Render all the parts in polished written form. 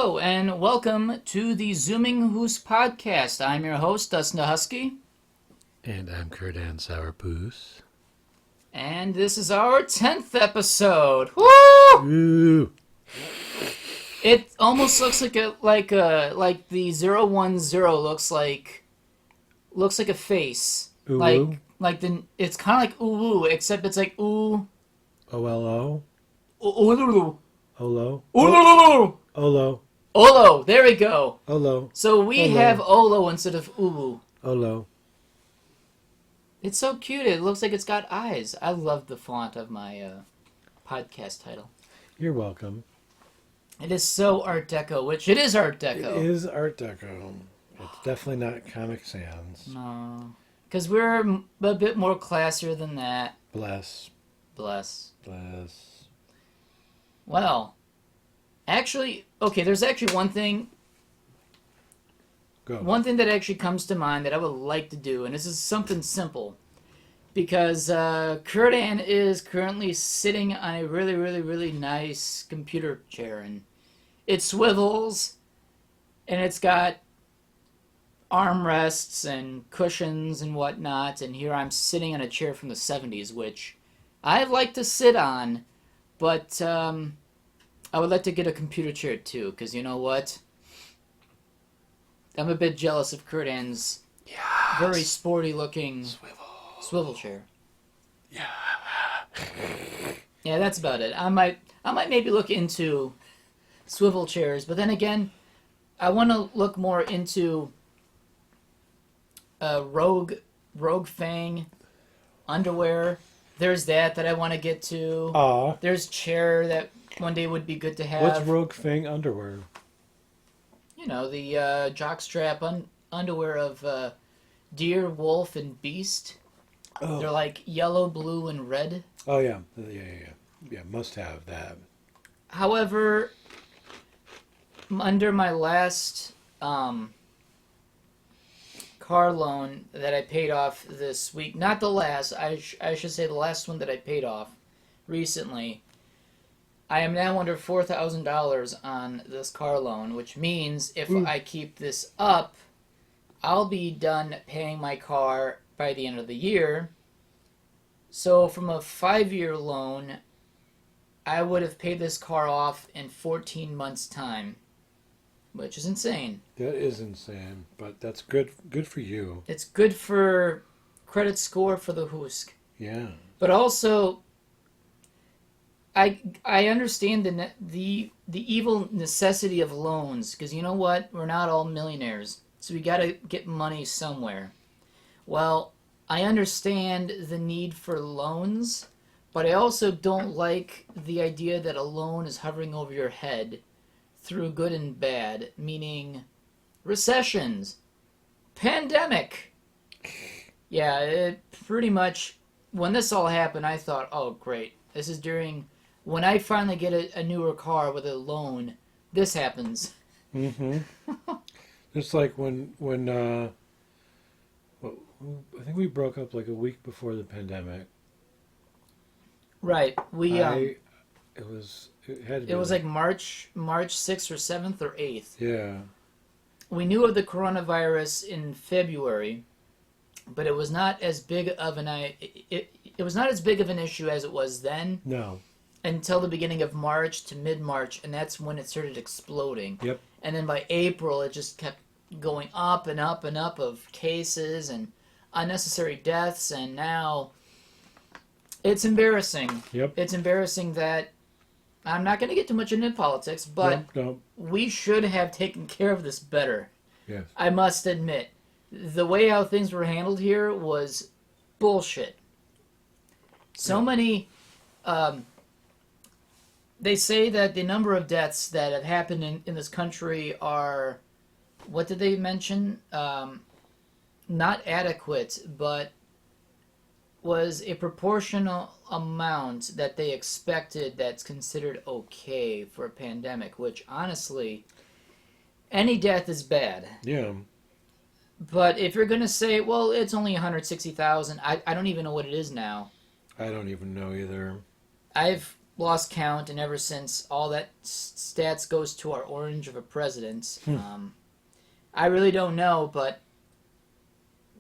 Hello and welcome to the zoominghooskpodcast. I'm your host, Dustin DaHusky. And I'm Kurdan Sourpuss. And this is our 10th episode. Woo! Ooh. It almost looks like the 010 looks like a face. Ooh. It's kind of like ooh, except it's like ooh. O-L-O? Olo. Olo? Olo. Olo. Olo. There we go. Olo. So we have Olo instead of ulu. Olo. It's so cute. It looks like it's got eyes. I love the font of my podcast title. You're welcome. It is so Art Deco, which it is Art Deco. It is Art Deco. It's definitely not Comic Sans. No. Because we're a bit more classier than that. Bless. Well, actually, okay, there's actually one thing. Go. One thing that actually comes to mind that I would like to do, and this is something simple. Because Kurdan is currently sitting on a really, really, really nice computer chair. And it swivels, and it's got armrests and cushions and whatnot. And here I'm sitting on a chair from the 70s, which I like to sit on. But I would like to get a computer chair too, because you know what? I'm a bit jealous of Kurdan's very sporty-looking swivel chair. Yeah. Yeah, that's about it. I might maybe look into swivel chairs, but then again, I want to look more into Rogue Fang underwear. There's that I want to get to. There's chair that one day would be good to have. What's Rogue Fang underwear? You know, the jockstrap underwear of deer, wolf, and beast. Oh. They're like yellow, blue, and red. Oh, yeah. Yeah, must have that. However, under my last car loan that I paid off this week, not the last, I should say the last one that I paid off recently, I am now under $4,000 on this car loan, which means if I keep this up, I'll be done paying my car by the end of the year. So from a 5-year loan, I would have paid this car off in 14 months' time, which is insane. That is insane, but that's good for you. It's good for credit score for the Hoosk. Yeah. But also, I understand the evil necessity of loans, because you know what? We're not all millionaires, so we got to get money somewhere. Well, I understand the need for loans, but I also don't like the idea that a loan is hovering over your head through good and bad, meaning recessions, pandemic. Yeah, it pretty much, when this all happened, I thought, oh, great. This is during, when I finally get a newer car with a loan, this happens. Mm-hmm. It's like when I think we broke up like a week before the pandemic. Right. It was like March 6th or 7th or 8th. Yeah. We knew of the coronavirus in February, but it was not as big of it was not as big of an issue as it was then. No. Until the beginning of March to mid-March, and that's when it started exploding. Yep. And then by April, it just kept going up and up and up of cases and unnecessary deaths, and now it's embarrassing. Yep. It's embarrassing that I'm not going to get too much into politics, but no. We should have taken care of this better. Yes. I must admit, the way how things were handled here was bullshit. So many. They say that the number of deaths that have happened in this country are, what did they mention? Not adequate, but was a proportional amount that they expected that's considered okay for a pandemic, which honestly, any death is bad. Yeah. But if you're going to say, well, it's only 160,000, I don't even know what it is now. I don't even know either. lost count, and ever since all that stats goes to our orange of a president. I really don't know, but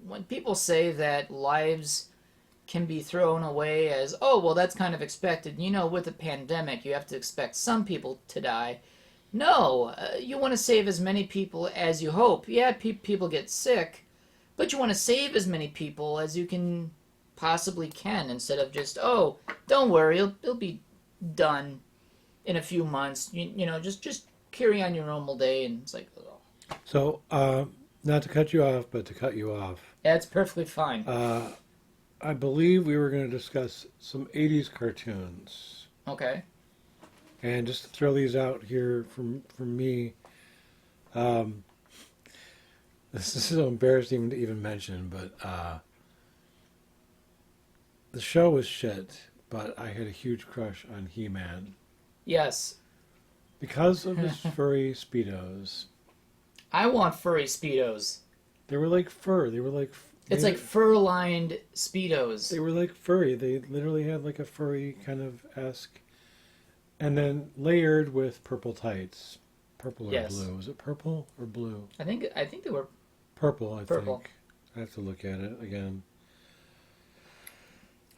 when people say that lives can be thrown away as, oh, well, that's kind of expected. With a pandemic, you have to expect some people to die. No, you want to save as many people as you hope. Yeah, people get sick, but you want to save as many people as you can possibly can, instead of just, oh, don't worry, it'll be done in a few months. Just carry on your normal day, and it's like, oh. So, not to cut you off, but to cut you off. That's perfectly fine. I believe we were going to discuss some 80s cartoons. Okay. And just to throw these out here from me, this is so embarrassing to even mention, but the show was shit, but I had a huge crush on He-Man. Yes. Because of his furry Speedos. I want furry Speedos. They were like fur. They were like... It's like fur-lined Speedos. They were like furry. They literally had like a furry kind of esque. And then layered with purple tights. Purple or blue. Was it purple or blue? I think they were purple, I purple. think. I have to look at it again.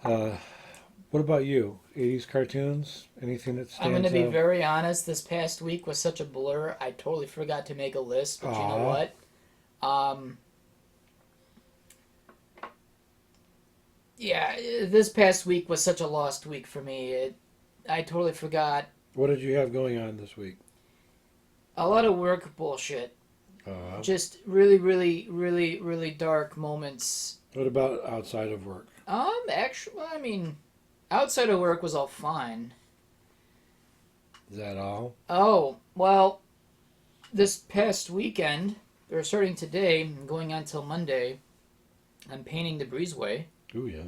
What about you? 80s cartoons? Anything that stands out? I'm going to be very honest. This past week was such a blur. I totally forgot to make a list. But you know what? Yeah, this past week was such a lost week for me. I totally forgot. What did you have going on this week? A lot of work bullshit. Just really, really, really, really dark moments. What about outside of work? Actually, I mean, outside of work was all fine. Is that all? Oh, well, this past weekend, or starting today and going on till Monday, I'm painting the breezeway. Oh, yeah.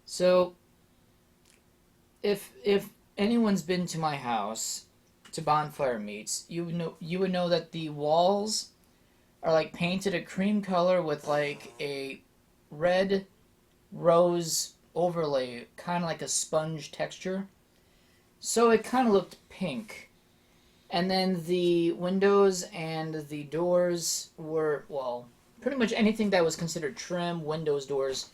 So, if anyone's been to my house to bonfire meets, you would know that the walls are like painted a cream color with like a red rose overlay, kind of like a sponge texture. So it kind of looked pink. And then the windows and the doors were, well, pretty much anything that was considered trim, windows, doors,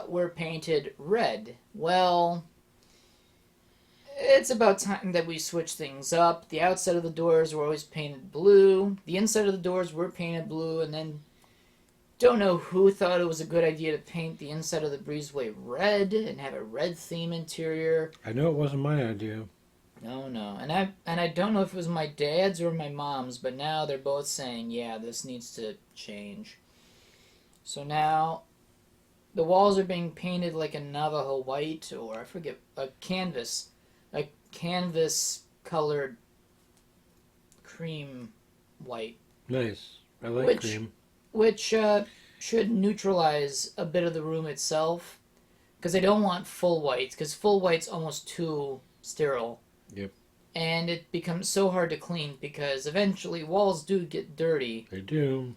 were painted red. Well, it's about time that we switch things up. The outside of the doors were always painted blue. The inside of the doors were painted blue, and then don't know who thought it was a good idea to paint the inside of the breezeway red and have a red theme interior. I know it wasn't my idea. No. And I don't know if it was my dad's or my mom's, but now they're both saying, yeah, this needs to change. So now the walls are being painted like a Navajo white, or I forget, a canvas colored cream white. Nice. I like cream. Which should neutralize a bit of the room itself, because I don't want full whites, because full white's almost too sterile. Yep. And it becomes so hard to clean, because eventually walls do get dirty. They do.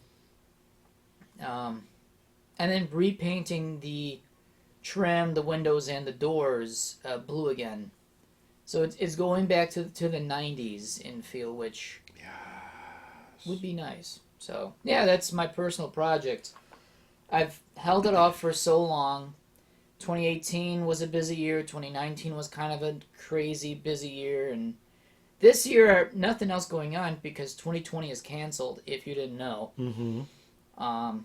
And then repainting the trim, the windows, and the doors blue again. So it's going back to the 90s in feel, which would be nice. So, yeah, that's my personal project. I've held it off for so long. 2018 was a busy year. 2019 was kind of a crazy busy year. And this year, nothing else going on because 2020 is canceled, if you didn't know. Mm-hmm.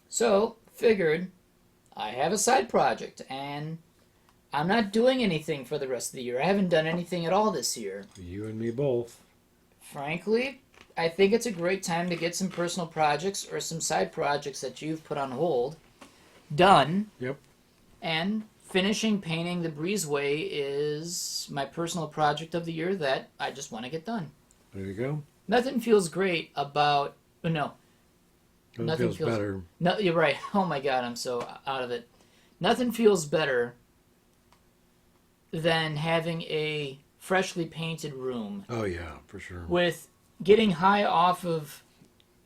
So, figured I have a side project, and I'm not doing anything for the rest of the year. I haven't done anything at all this year. You and me both. Frankly, I think it's a great time to get some personal projects or some side projects that you've put on hold done. Yep. And finishing painting the breezeway is my personal project of the year that I just want to get done. There you go. Nothing feels great about... No. Nothing feels better. No, you're right. Oh my god, I'm so out of it. Nothing feels better than having a freshly painted room. Oh yeah, for sure. With getting high off of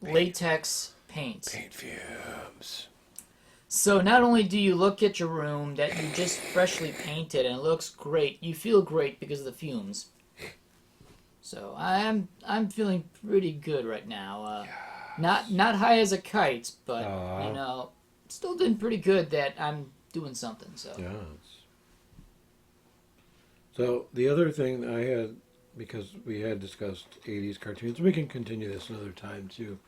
latex paint. Paint fumes. So not only do you look at your room that you just freshly painted and it looks great, you feel great because of the fumes. So I'm feeling pretty good right now. Not high as a kite, but still doing pretty good that I'm doing something. So Yeah. So the other thing I had, because we had discussed 80s cartoons, we can continue this another time too,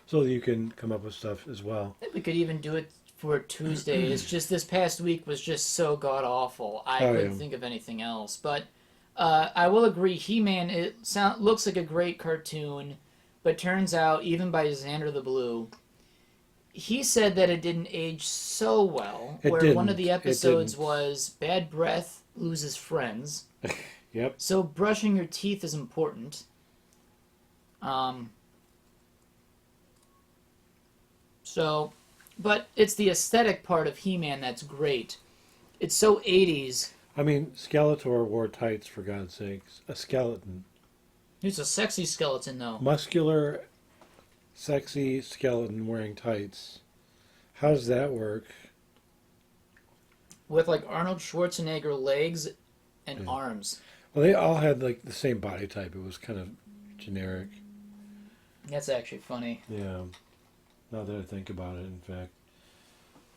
so that you can come up with stuff as well. I think we could even do it for Tuesday. It's just this past week was just so god awful. I couldn't think of anything else. But I will agree, He-Man looks like a great cartoon, but turns out even by Xander the Blue, he said that it didn't age so well. One of the episodes was bad breath loses friends. Yep. So brushing your teeth is important. But it's the aesthetic part of He-Man that's great. It's so 80s. I mean, Skeletor wore tights, for God's sakes. A skeleton. He's a sexy skeleton, though. Muscular, sexy skeleton wearing tights. How does that work? With, like, Arnold Schwarzenegger legs and arms. Well, they all had, like, the same body type. It was kind of generic. That's actually funny. Yeah. Now that I think about it, in fact.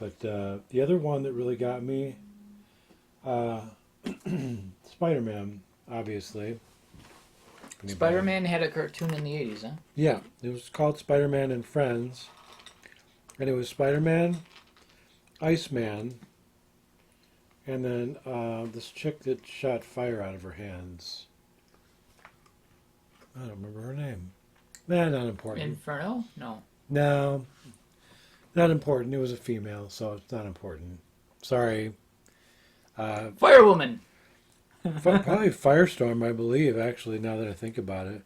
But the other one that really got me, Spiderman, obviously. Spider-Man had a cartoon in the 80s, huh? Yeah, it was called Spider-Man and Friends. And it was Spider-Man, Iceman, and then this chick that shot fire out of her hands. I don't remember her name. Nah, not important. Inferno? No. No, not important. It was a female, so it's not important. Sorry. Firewoman! Probably Firestorm, I believe, actually, now that I think about it.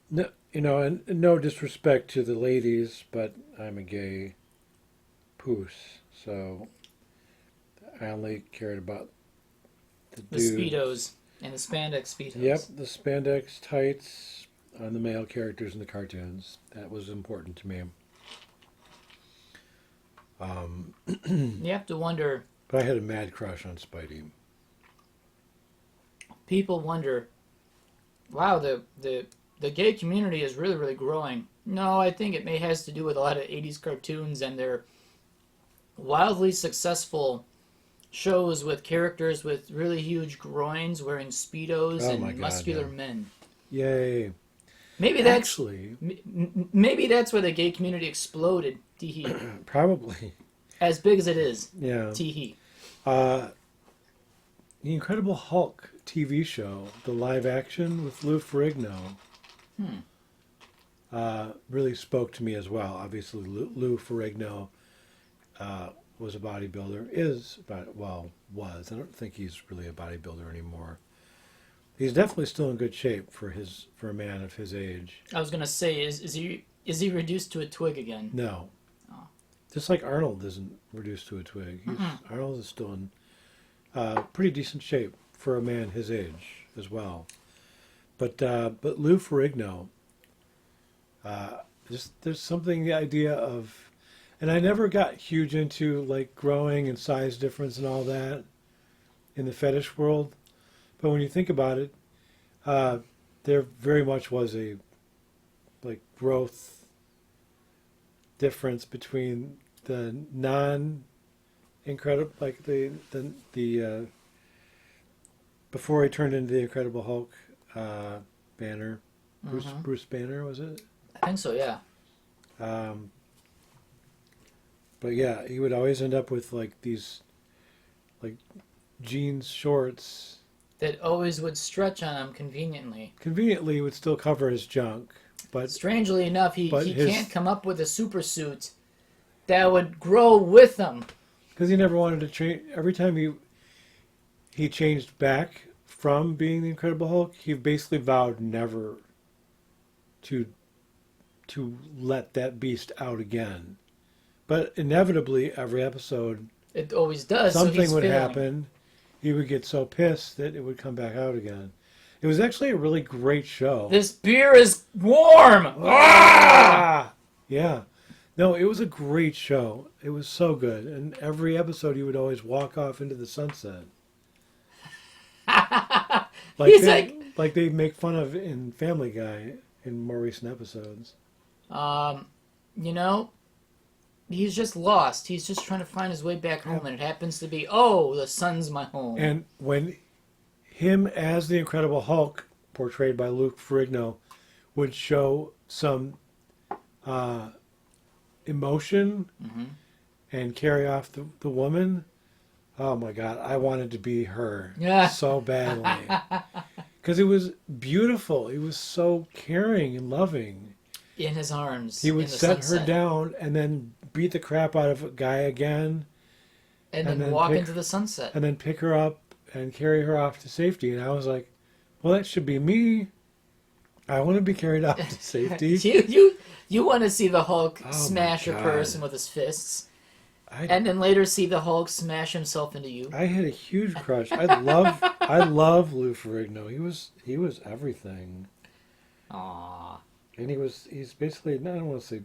No, and no disrespect to the ladies, but I'm a gay poos, so I only cared about the dudes. Speedos and the spandex Speedos. Yep, the spandex tights on the male characters in the cartoons. That was important to me. You have to wonder. But I had a mad crush on Spidey. People wonder, wow, the gay community is really, really growing. No, I think it has to do with a lot of 80s cartoons and their wildly successful shows with characters with really huge groins wearing Speedos and muscular men. Yay. Maybe that's maybe that's where the gay community exploded. Tee-hee. Probably. As big as it is. Yeah. Tee-hee. The Incredible Hulk TV show, the live action with Lou Ferrigno, really spoke to me as well. Obviously, Lou Ferrigno was a bodybuilder. Was. I don't think he's really a bodybuilder anymore. He's definitely still in good shape for a man of his age. I was gonna say, is he reduced to a twig again? No. Oh. Just like Arnold isn't reduced to a twig. Arnold is still in pretty decent shape for a man his age as well. But Lou Ferrigno, there's something, the idea of, and I never got huge into like growing and size difference and all that in the fetish world. But when you think about it, there very much was a like growth difference between the non-incredible, like the before he turned into the Incredible Hulk, Banner, Bruce Banner, was it? I think so, yeah. But yeah, he would always end up with like these like jeans shorts that always would stretch on him conveniently. Conveniently, he would still cover his junk, but strangely enough, he can't come up with a super suit that would grow with him. Because he never wanted to change. Every time he changed back from being the Incredible Hulk, he basically vowed never to let that beast out again. But inevitably, every episode, it always does. Something would happen. He would get so pissed that it would come back out again. It was actually a really great show. This beer is warm! Ah! Yeah. No, it was a great show. It was so good. And every episode he would always walk off into the sunset. He's like, Like they make fun of in Family Guy in more recent episodes. um, you know, he's just lost. He's just trying to find his way back home, and it happens to be, oh, the sun's my home. And when him as the Incredible Hulk, portrayed by Luke Ferrigno, would show some emotion and carry off the woman, oh my God, I wanted to be her so badly. Because it was beautiful. He was so caring and loving. In his arms. He would in the set sunset. her down and then beat the crap out of a guy again. And then walk into the sunset. And then pick her up and carry her off to safety. And I was like, well, that should be me. I want to be carried off to safety. You want to see the Hulk smash a God. person with his fists. And then later see the Hulk smash himself into you. I had a huge crush. I love Lou Ferrigno. He was everything. Aww. And he's basically, I don't want to say,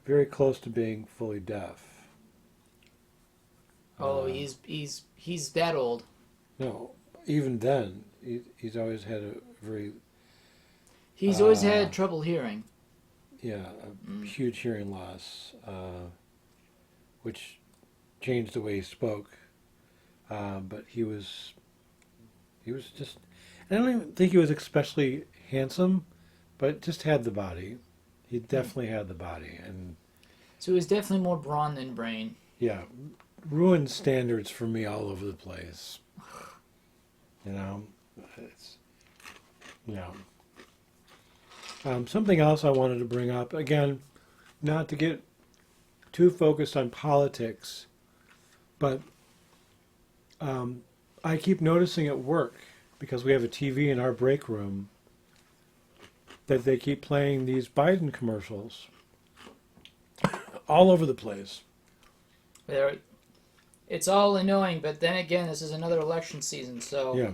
very close to being fully deaf. Oh, he's that old. No, even then, he's always had a very... He's always had trouble hearing. Yeah, a huge hearing loss, which changed the way he spoke. But he was just... I don't even think he was especially handsome, but just had the body. He definitely had the body. And So he was definitely more brawn than brain. yeah, ruined standards for me all over the place. You know, it's, you know. Something else I wanted to bring up, again, not to get too focused on politics, but I keep noticing at work, because we have a TV in our break room, that they keep playing these Biden commercials all over the place. It's all annoying, but then again, this is another election season, so Yeah,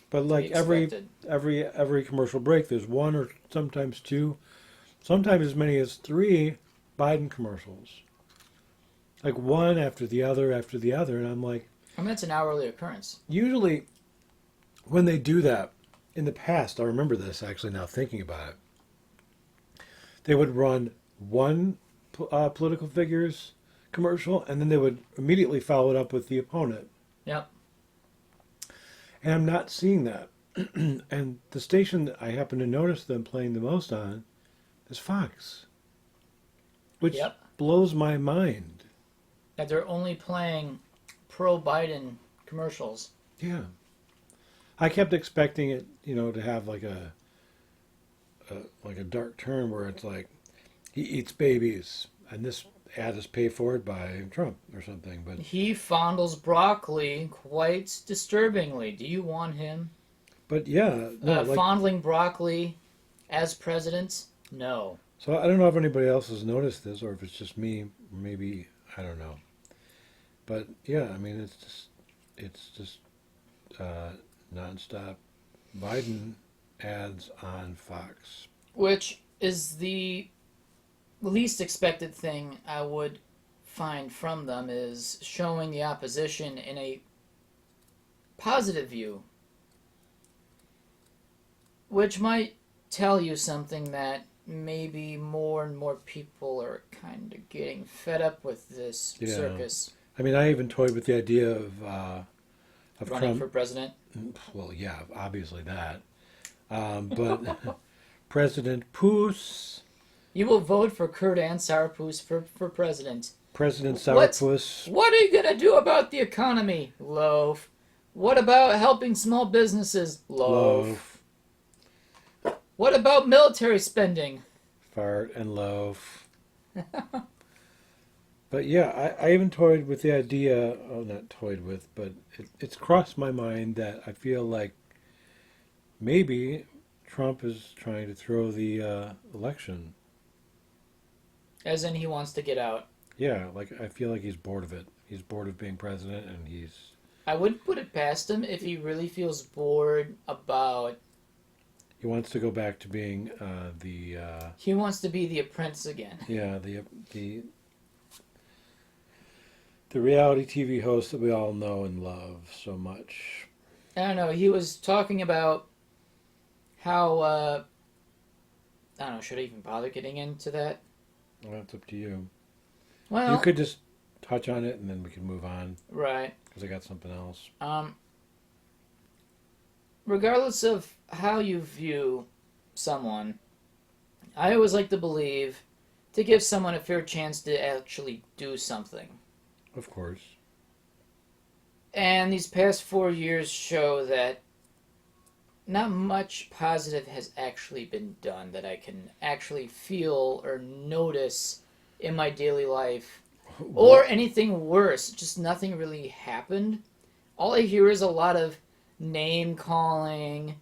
but like every commercial break, there's one or sometimes two, sometimes as many as three Biden commercials, like one after the other, and I'm like, I mean, that's an hourly occurrence. usually when they do that, in the past, I remember this actually now thinking about it, they would run one political figure's commercial, and then they would immediately follow it up with the opponent. Yep. And I'm not seeing that. And the station that I happen to notice them playing the most on is Fox, which blows my mind. That they're only playing pro-Biden commercials. Yeah. I kept expecting it, to have like a dark turn where it's like, he eats babies, and this ad is paid for by Trump or something. But he fondles broccoli quite disturbingly. Do you want him? But yeah, no, fondling broccoli as president? No. So I don't know if anybody else has noticed this, or if it's just me. Maybe I don't know. But yeah, I mean, it's just nonstop Biden ads on Fox, which is the least expected thing I would find from them, is showing the opposition in a positive view, which might tell you something that maybe more and more people are kind of getting fed up with this circus. I mean, I even toyed with the idea of running Trump for president. Well, yeah, obviously that, but President Puss. You will vote for Kurdan Sourpuss for president. President Sourpuss. What are you going to do about the economy? Loaf. What about helping small businesses? Loaf. What about military spending? Fart and loaf. But yeah, I even toyed with the idea, not toyed with, but it's crossed my mind that I feel like maybe Trump is trying to throw the election. As in he wants to get out. Yeah, like I feel like he's bored of it. He's bored of being president, and I wouldn't put it past him if he really feels bored about He wants to go back to being He wants to be the apprentice again. yeah, the reality TV host that we all know and love so much. I don't know. He was talking about how I don't know. Should I even bother getting into that? Well, that's up to you. Well, You could just touch on it and then we can move on right. because I got something else. Regardless of how you view someone, I always like to believe to give someone a fair chance to actually do something. Of course. And these past 4 years show that not much positive has actually been done that I can actually feel or notice in my daily life. Or anything worse, just nothing really happened. All I hear is a lot of name calling,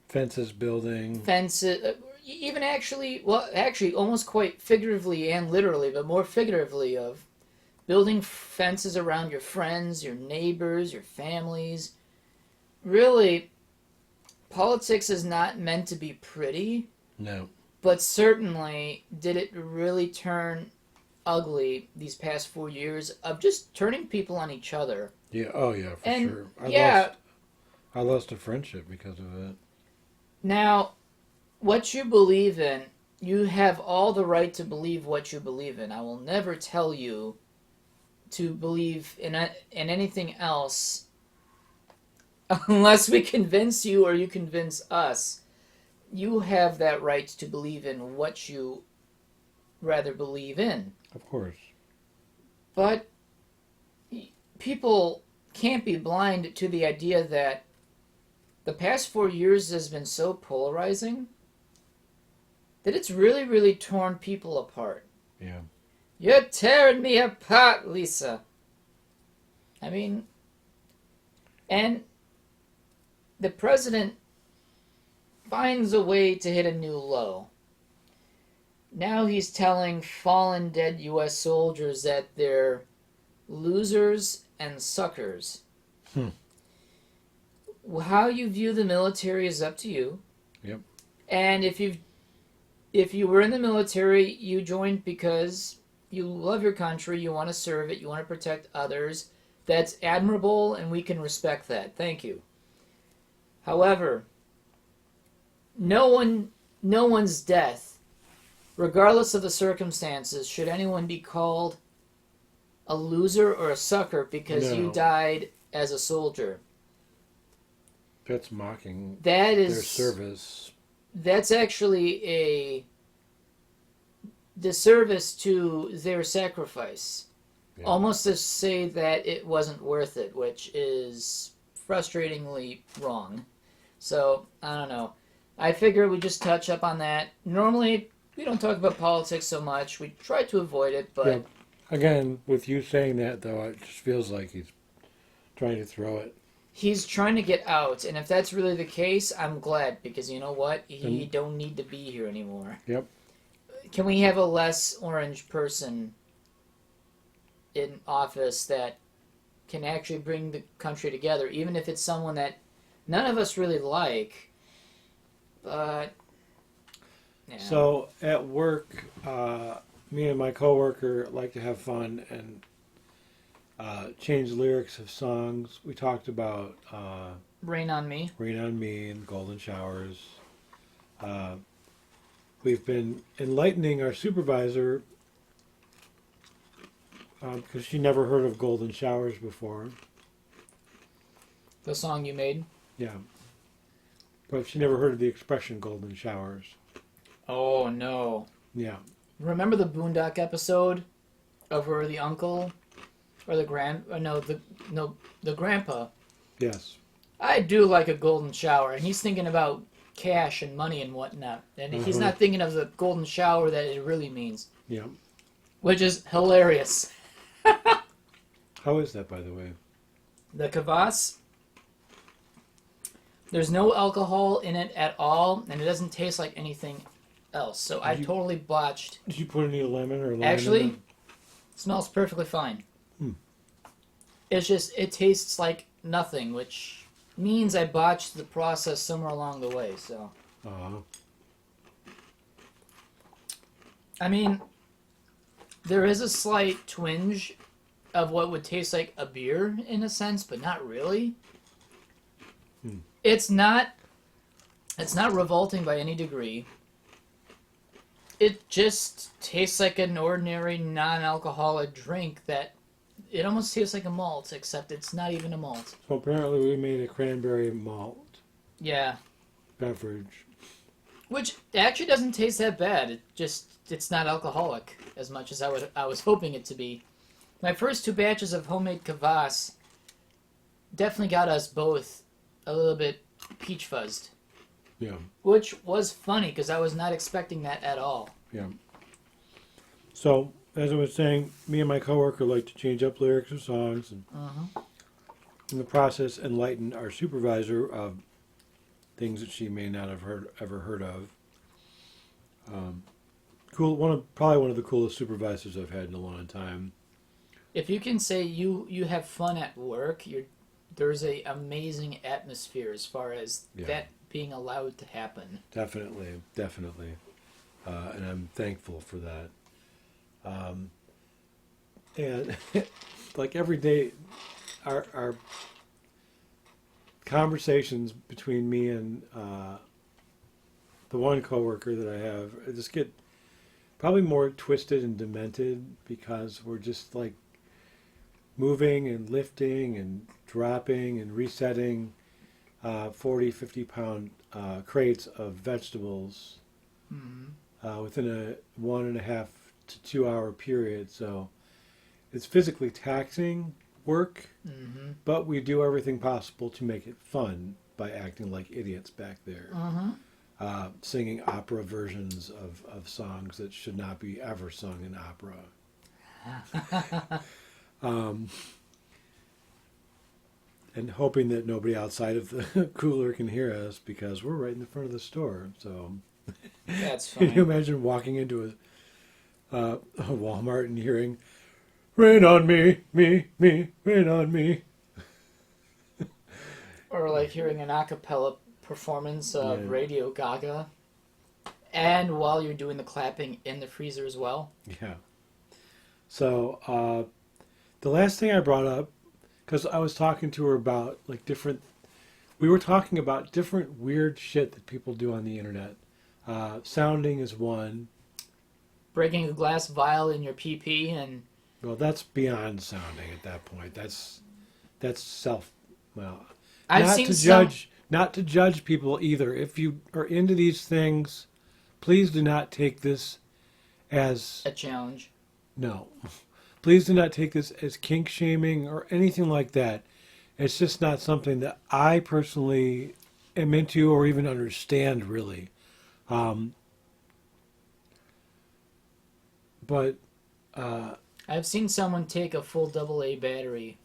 Fences building. fences, even actually almost quite figuratively and literally, but more figuratively, of building fences around your friends, your neighbors, your families. Really, politics is not meant to be pretty, No. but certainly did it really turn ugly these past 4 years of just turning people on each other. Yeah. Oh yeah, for And, sure. I lost a friendship because of it. Now, what you believe in, you have all the right to believe what you believe in. I will never tell you to believe in anything else unless we convince you or you convince us. You have that right to believe in what you rather believe in. Of course. But people can't be blind to the idea that the past 4 years has been so polarizing that it's really, really torn people apart. Yeah. You're tearing me apart, Lisa. I mean, and the president finds a way to hit a new low. Now he's telling fallen dead U.S. soldiers that they're losers and suckers. How you view the military is up to you. Yep. And if you were in the military, you joined because you love your country, you want to serve it, you want to protect others. That's admirable, and we can respect that. Thank you. However, no one's death, regardless of the circumstances, should anyone be called a loser or a sucker because No. you died as a soldier. That's mocking That is their service. That's actually a disservice to their sacrifice. Yeah. Almost to say that it wasn't worth it, which is frustratingly wrong. So, I don't know. I figure we just touch up on that. Normally, we don't talk about politics so much. We try to avoid it, but... Yeah. Again, with you saying that, though, it just feels like he's trying to throw it. He's trying to get out, and if that's really the case, I'm glad, because you know what? He don't need to be here anymore. Yep. Can we have a less orange person in office that can actually bring the country together, even if it's someone that none of us really like, but... Yeah. So, at work, me and my coworker like to have fun and change lyrics of songs. We talked about Rain on Me. Rain on Me and Golden Showers. We've been enlightening our supervisor because she never heard of Golden Showers before. The song you made? Yeah. But she never heard of the expression Golden Showers. Oh, no. Yeah. Remember the Boondock episode of where the uncle or the the grandpa? Yes. I do like a golden shower, and he's thinking about cash and money and whatnot, and he's not thinking of the golden shower that it really means. Yeah. Which is hilarious. How is that, by the way? The kvass, there's no alcohol in it at all, and it doesn't taste like anything else. So I totally botched. Did you put any lemon or lime Actually, in it smells perfectly fine. Hmm. It's just, it tastes like nothing, which means I botched the process somewhere along the way, so... I mean, there is a slight twinge of what would taste like a beer in a sense, but not really. It's not revolting by any degree. It just tastes like an ordinary non-alcoholic drink that it almost tastes like a malt, except it's not even a malt. So apparently we made a cranberry malt Yeah. beverage. Which actually doesn't taste that bad. It's not alcoholic as much as I was hoping it to be. My first 2 batches of homemade kvass definitely got us both a little bit peach fuzzed. Yeah. Which was funny because I was not expecting that at all. Yeah. So, as I was saying, me and my coworker like to change up lyrics of songs and in the process enlighten our supervisor of things that she may not have ever heard of. Probably one of the coolest supervisors I've had in a long time. If you can say you have fun at work, there's a amazing atmosphere as far as that being allowed to happen. Definitely. And I'm thankful for that. And like every day, our conversations between me and the one coworker that I have just get probably more twisted and demented because we're just like moving and lifting and dropping and resetting 40, 50-pound crates of vegetables within a 1.5 to 2 hour period. So it's physically taxing work, but we do everything possible to make it fun by acting like idiots back there. Singing opera versions of songs that should not be ever sung in opera. And hoping that nobody outside of the cooler can hear us because we're right in the front of the store. So That's funny. can you imagine walking into a Walmart and hearing, "Rain on me, rain on me." Or like hearing an a cappella performance of Radio Gaga. And while you're doing the clapping in the freezer as well. Yeah. So the last thing I brought up, because I was talking to her about we were talking about different weird shit that people do on the internet. Sounding is one. Breaking a glass vial in your PP and... Well, that's beyond sounding at that point. That's not to judge people either. If you are into these things, please do not take this as a challenge. No. Please do not take this as kink shaming or anything like that. It's just not something that I personally am into or even understand, really. But I've seen someone take a full AA battery.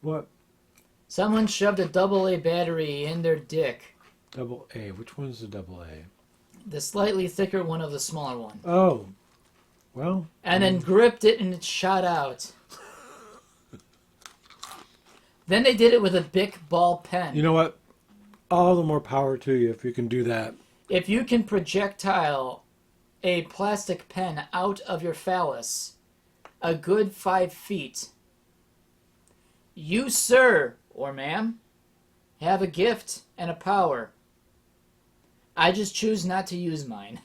What? Someone shoved a AA battery in their dick. AA. Which one's the AA? The slightly thicker one of the smaller one. Oh. Well. And then gripped it and it shot out. Then they did it with a Bic ball pen. You know what? All the more power to you if you can do that. If you can projectile a plastic pen out of your phallus a good 5 feet, you, sir, or ma'am, have a gift and a power. I just choose not to use mine.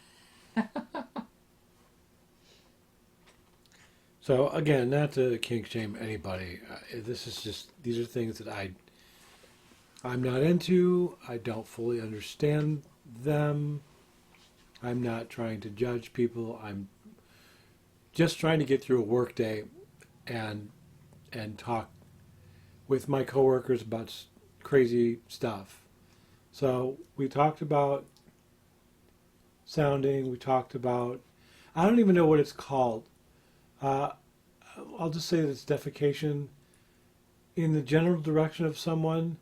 So, again, not to kink shame anybody. These are things that I'm not into. I don't fully understand them. I'm not trying to judge people. I'm just trying to get through a work day and talk with my coworkers about crazy stuff. So we talked about sounding. We talked about, I don't even know what it's called. I'll just say that it's defecation in the general direction of someone,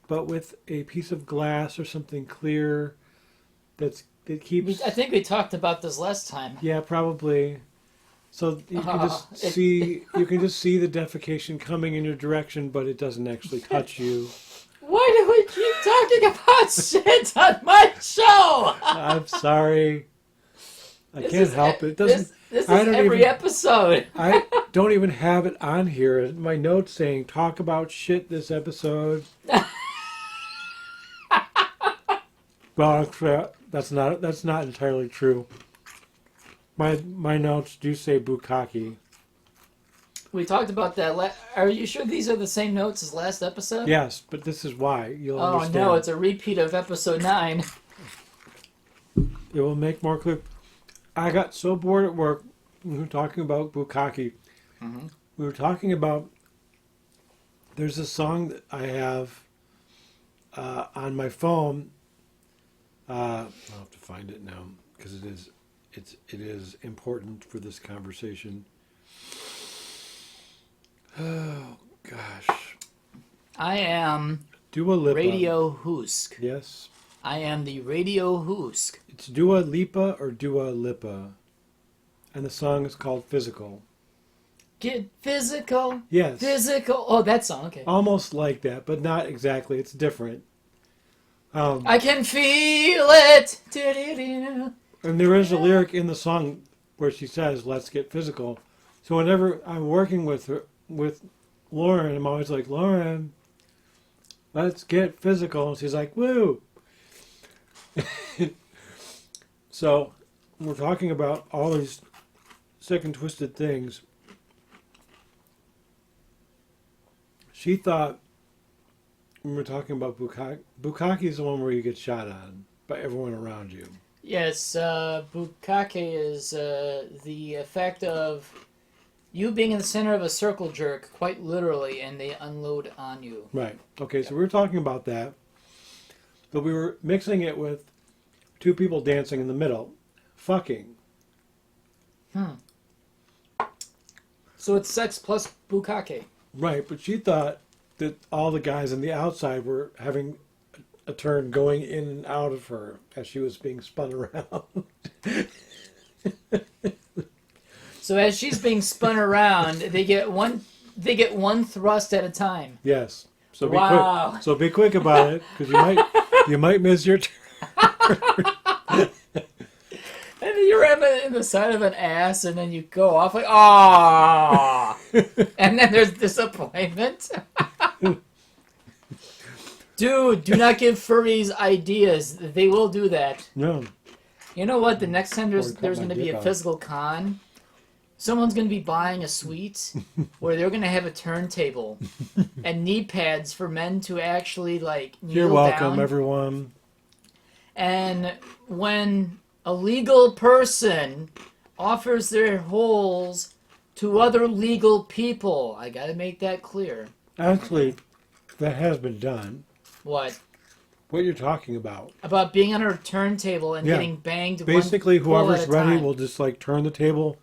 but with a piece of glass or something clear that keeps... I think we talked about this last time. Yeah, probably. So you can just see the defecation coming in your direction, but it doesn't actually touch you. Why do we keep talking about shit on my show? I'm sorry. I can't help it. It doesn't. This I is don't every even- episode. I don't even have it on here. My notes saying talk about shit this episode. Well, that's not entirely true. My notes do say bukkake. We talked about that. Are you sure these are the same notes as last episode? Yes, but this is why you'll Oh understand. no, it's a repeat of episode 9. It will make more clear. I got so bored at work. We were talking about bukkake. Mm-hmm. We were talking about. There's a song that I have on my phone. I'll have to find it now because it is important for this conversation. Oh gosh. I am Dua Lipa. Radio Hoosk. Yes. I am the Radio Hoosk. It's Dua Lipa or Dua Lipa. And the song is called Physical. Get physical. Yes. Physical. Oh, that song. Okay. Almost like that, but not exactly. It's different. I can feel it. Do-do-do. And there is a lyric in the song where she says, "Let's get physical." So whenever I'm working with Lauren, I'm always like, "Lauren, let's get physical." And she's like, "Woo!" So we're talking about all these sick and twisted things. She thought when we're talking about bukkake is the one where you get shot on by everyone around you. Yes, bukkake is the effect of you being in the center of a circle jerk, quite literally, and they unload on you. Right. Okay, so we were talking about that, but we were mixing it with two people dancing in the middle, fucking. So it's sex plus bukkake. Right, but she thought that all the guys on the outside were having a turn going in and out of her as she was being spun around. So as she's being spun around, they get one thrust at a time. Yes. So be Wow. quick. So be quick about it because you might miss your turn. And then you're in the side of an ass, and then you go off like, ah, and then there's disappointment. Dude, do not give furries ideas. They will do that. No. You know what? The next time there's cut going my to be dick a off. physical con, someone's going to be buying a suite where they're going to have a turntable and knee pads for men to actually like kneel You're welcome, down. everyone. And when a legal person offers their holes to other legal people, I gotta make that clear. Actually, that has been done. What? What you're talking about. About being on a turntable and Yeah. getting banged Basically, one pull whoever's at a ready time. will just like turn the table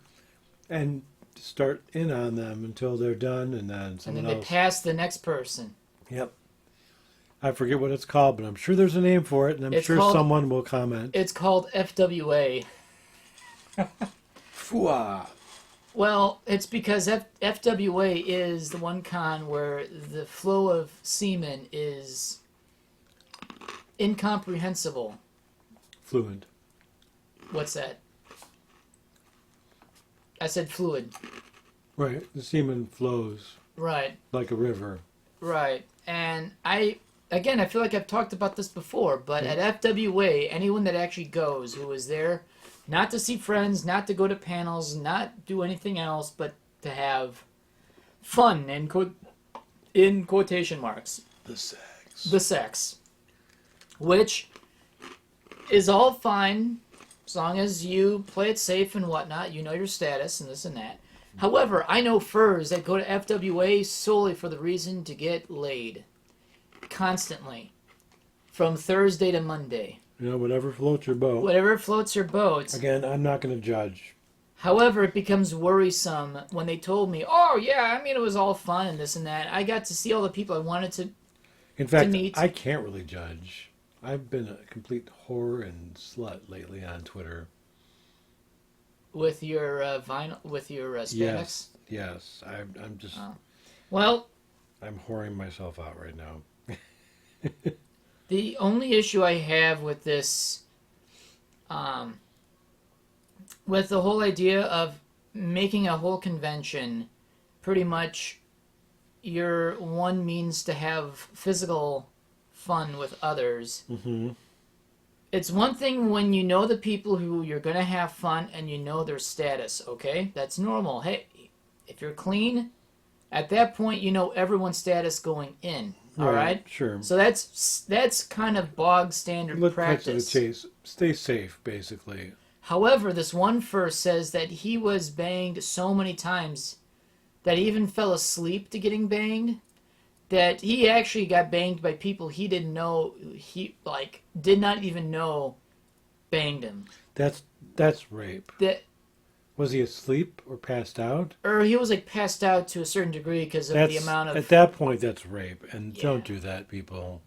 and start in on them until they're done, and then And someone then they else. pass the next person. Yep. I forget what it's called, but I'm sure there's a name for it, and I'm It's sure called- someone will comment. It's called FWA. Fua. Well, it's because FWA is the one con where the flow of semen is incomprehensible. Fluent. What's that? I said fluid. Right. The semen flows Right, like a river. right. And I feel like I've talked about this before, but at FWA, anyone that actually goes who is there not to see friends, not to go to panels, not do anything else, but to have fun, in quotation marks. The sex. The sex, which is all fine as long as you play it safe and whatnot. You know your status and this and that. However, I know furs that go to FWA solely for the reason to get laid. Constantly. From Thursday to Monday. You know, whatever floats your boat. Whatever floats your boat. Again, I'm not going to judge. However, it becomes worrisome when they told me, oh yeah, I mean, it was all fun and this and that. I got to see all the people I wanted to. In fact, meet. I can't really judge. I've been a complete whore and slut lately on Twitter. With your vinyl, with your Spanx. Yes. I'm just. Well, I'm whoring myself out right now. The only issue I have with this, with the whole idea of making a whole convention pretty much your one means to have physical fun with others. Mm-hmm. It's one thing when you know the people who you're going to have fun and you know their status, okay? That's normal. Hey, if you're clean, at that point you know everyone's status going in. All right? Sure. So that's kind of bog standard Let's practice. cut to the chase. Stay safe, basically. However, this one fur says that he was banged so many times that he even fell asleep to getting banged. That he actually got banged by people he didn't know, did not even know banged him. That's rape. That Was he asleep or passed out? Or he was like passed out to a certain degree because of the amount of. At that point, that's rape, and Yeah. don't do that, people.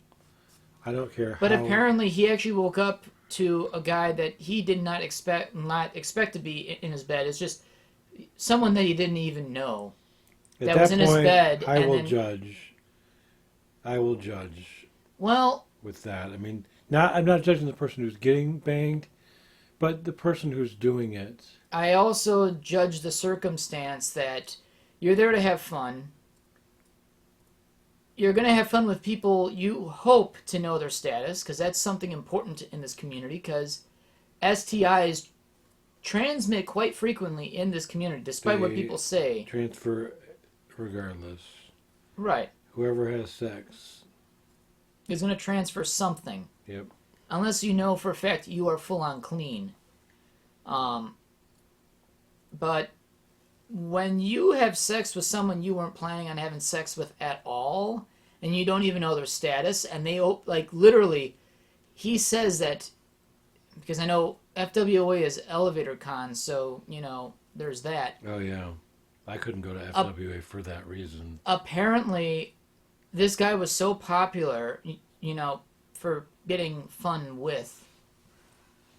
I don't care. But how... apparently, he actually woke up to a guy that he did not expect to be in his bed. It's just someone that he didn't even know. At that was in his bed, I and will then- judge. I will judge Well, with that. I mean, I'm not judging the person who's getting banged, but the person who's doing it. I also judge the circumstance that you're there to have fun. You're going to have fun with people you hope to know their status, because that's something important in this community, because STIs transmit quite frequently in this community, despite what They people say. Transfer regardless. Right. Whoever has sex. Is going to transfer something. Yep. Unless you know for a fact you are full on clean. But when you have sex with someone you weren't planning on having sex with at all, and you don't even know their status, and they, like, literally, he says that, because I know FWOA is Elevator Con, so, you know, there's that. Oh, yeah. I couldn't go to FWA for that reason. Apparently, this guy was so popular, you know, for getting fun with,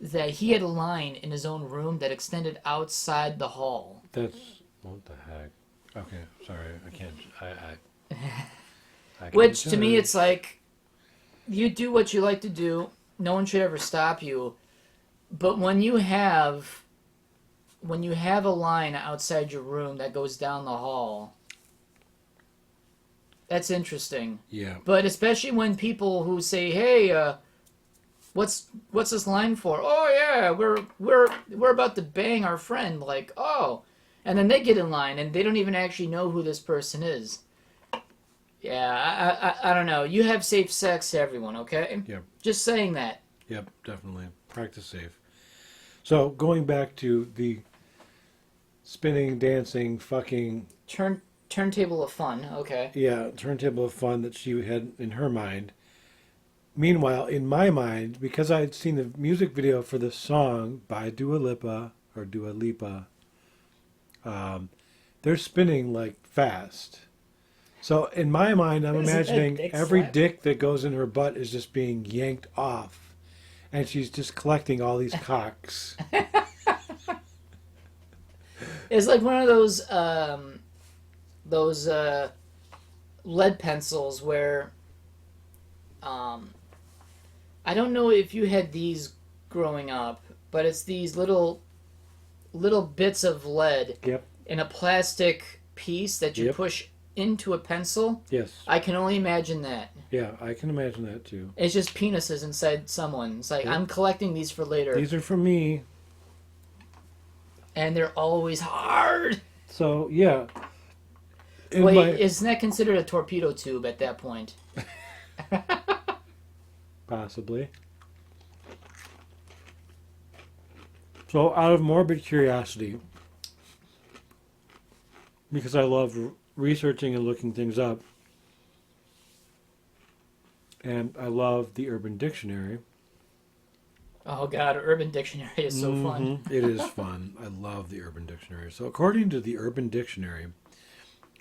that he had a line in his own room that extended outside the hall. That's... What the heck? Okay, sorry. I can't... I Which, to me, it's like, you do what you like to do. No one should ever stop you. But when you have a line outside your room that goes down the hall, that's interesting. Yeah. But especially when people who say, "Hey, what's this line for?" "Oh yeah, we're about to bang our friend." Like, "Oh," and then they get in line and they don't even actually know who this person is. Yeah, I don't know. You have safe sex, everyone. Okay. Yep. Just saying that. Yep, definitely. Practice safe. So, going back to the spinning, dancing, fucking... Turntable of fun. Okay. Yeah, turntable of fun that she had in her mind. Meanwhile, in my mind, because I had seen the music video for the song by Dua Lipa, they're spinning, like, fast. So, in my mind, I'm imagining every dick that goes in her butt is just being yanked off. And she's just collecting all these cocks. It's like one of those lead pencils where I don't know if you had these growing up, but it's these little bits of lead Yep. in a plastic piece that you Yep. push into a pencil. Yes. I can only imagine that. Yeah, I can imagine that too. It's just penises inside someone. It's like, Yep. I'm collecting these for later. These are for me. And they're always hard. So, yeah. Wait, isn't that considered a torpedo tube at that point? Possibly. So, out of morbid curiosity, because I love researching and looking things up, and I love the Urban Dictionary. Oh god, Urban Dictionary is so fun. It is fun. I love the Urban Dictionary. So, according to the Urban Dictionary,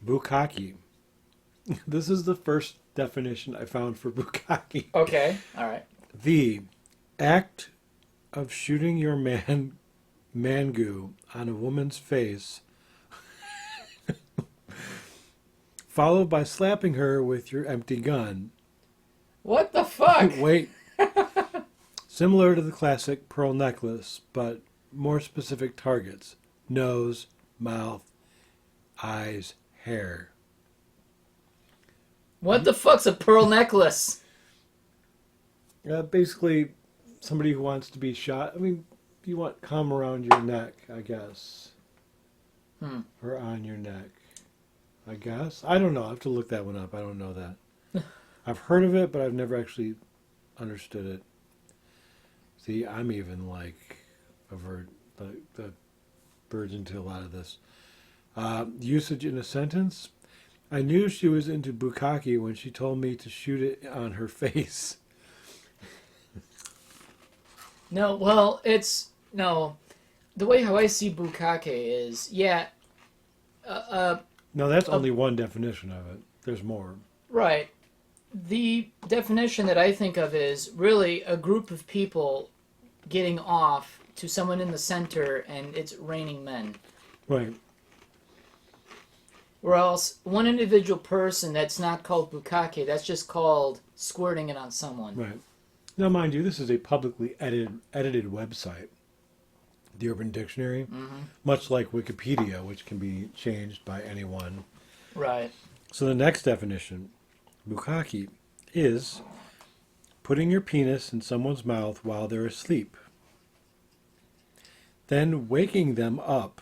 bukkake. This is the first definition I found for bukkake. Okay, alright. The act of shooting your mangu on a woman's face, followed by slapping her with your empty gun. What the fuck? Wait. Similar to the classic pearl necklace, but more specific targets. Nose, mouth, eyes, hair. What the fuck's a pearl necklace? Basically, somebody who wants to be shot. I mean, you want cum around your neck, I guess. Or on your neck, I guess. I don't know. I have to look that one up. I don't know that. I've heard of it, but I've never actually understood it. See, I'm even like the virgin to a lot of this. Usage in a sentence. I knew she was into bukkake when she told me to shoot it on her face. No, well, no. The way how I see bukkake is, No, that's only one definition of it. There's more. right. The definition that I think of is really a group of people getting off to someone in the center, and it's raining men. Right. Or else one individual person, that's not called bukkake, that's just called squirting it on someone. Right. Now, mind you, this is a publicly edited website, the Urban Dictionary, much like Wikipedia, which can be changed by anyone. Right. So the next definition, bukkake, is putting your penis in someone's mouth while they're asleep, then waking them up.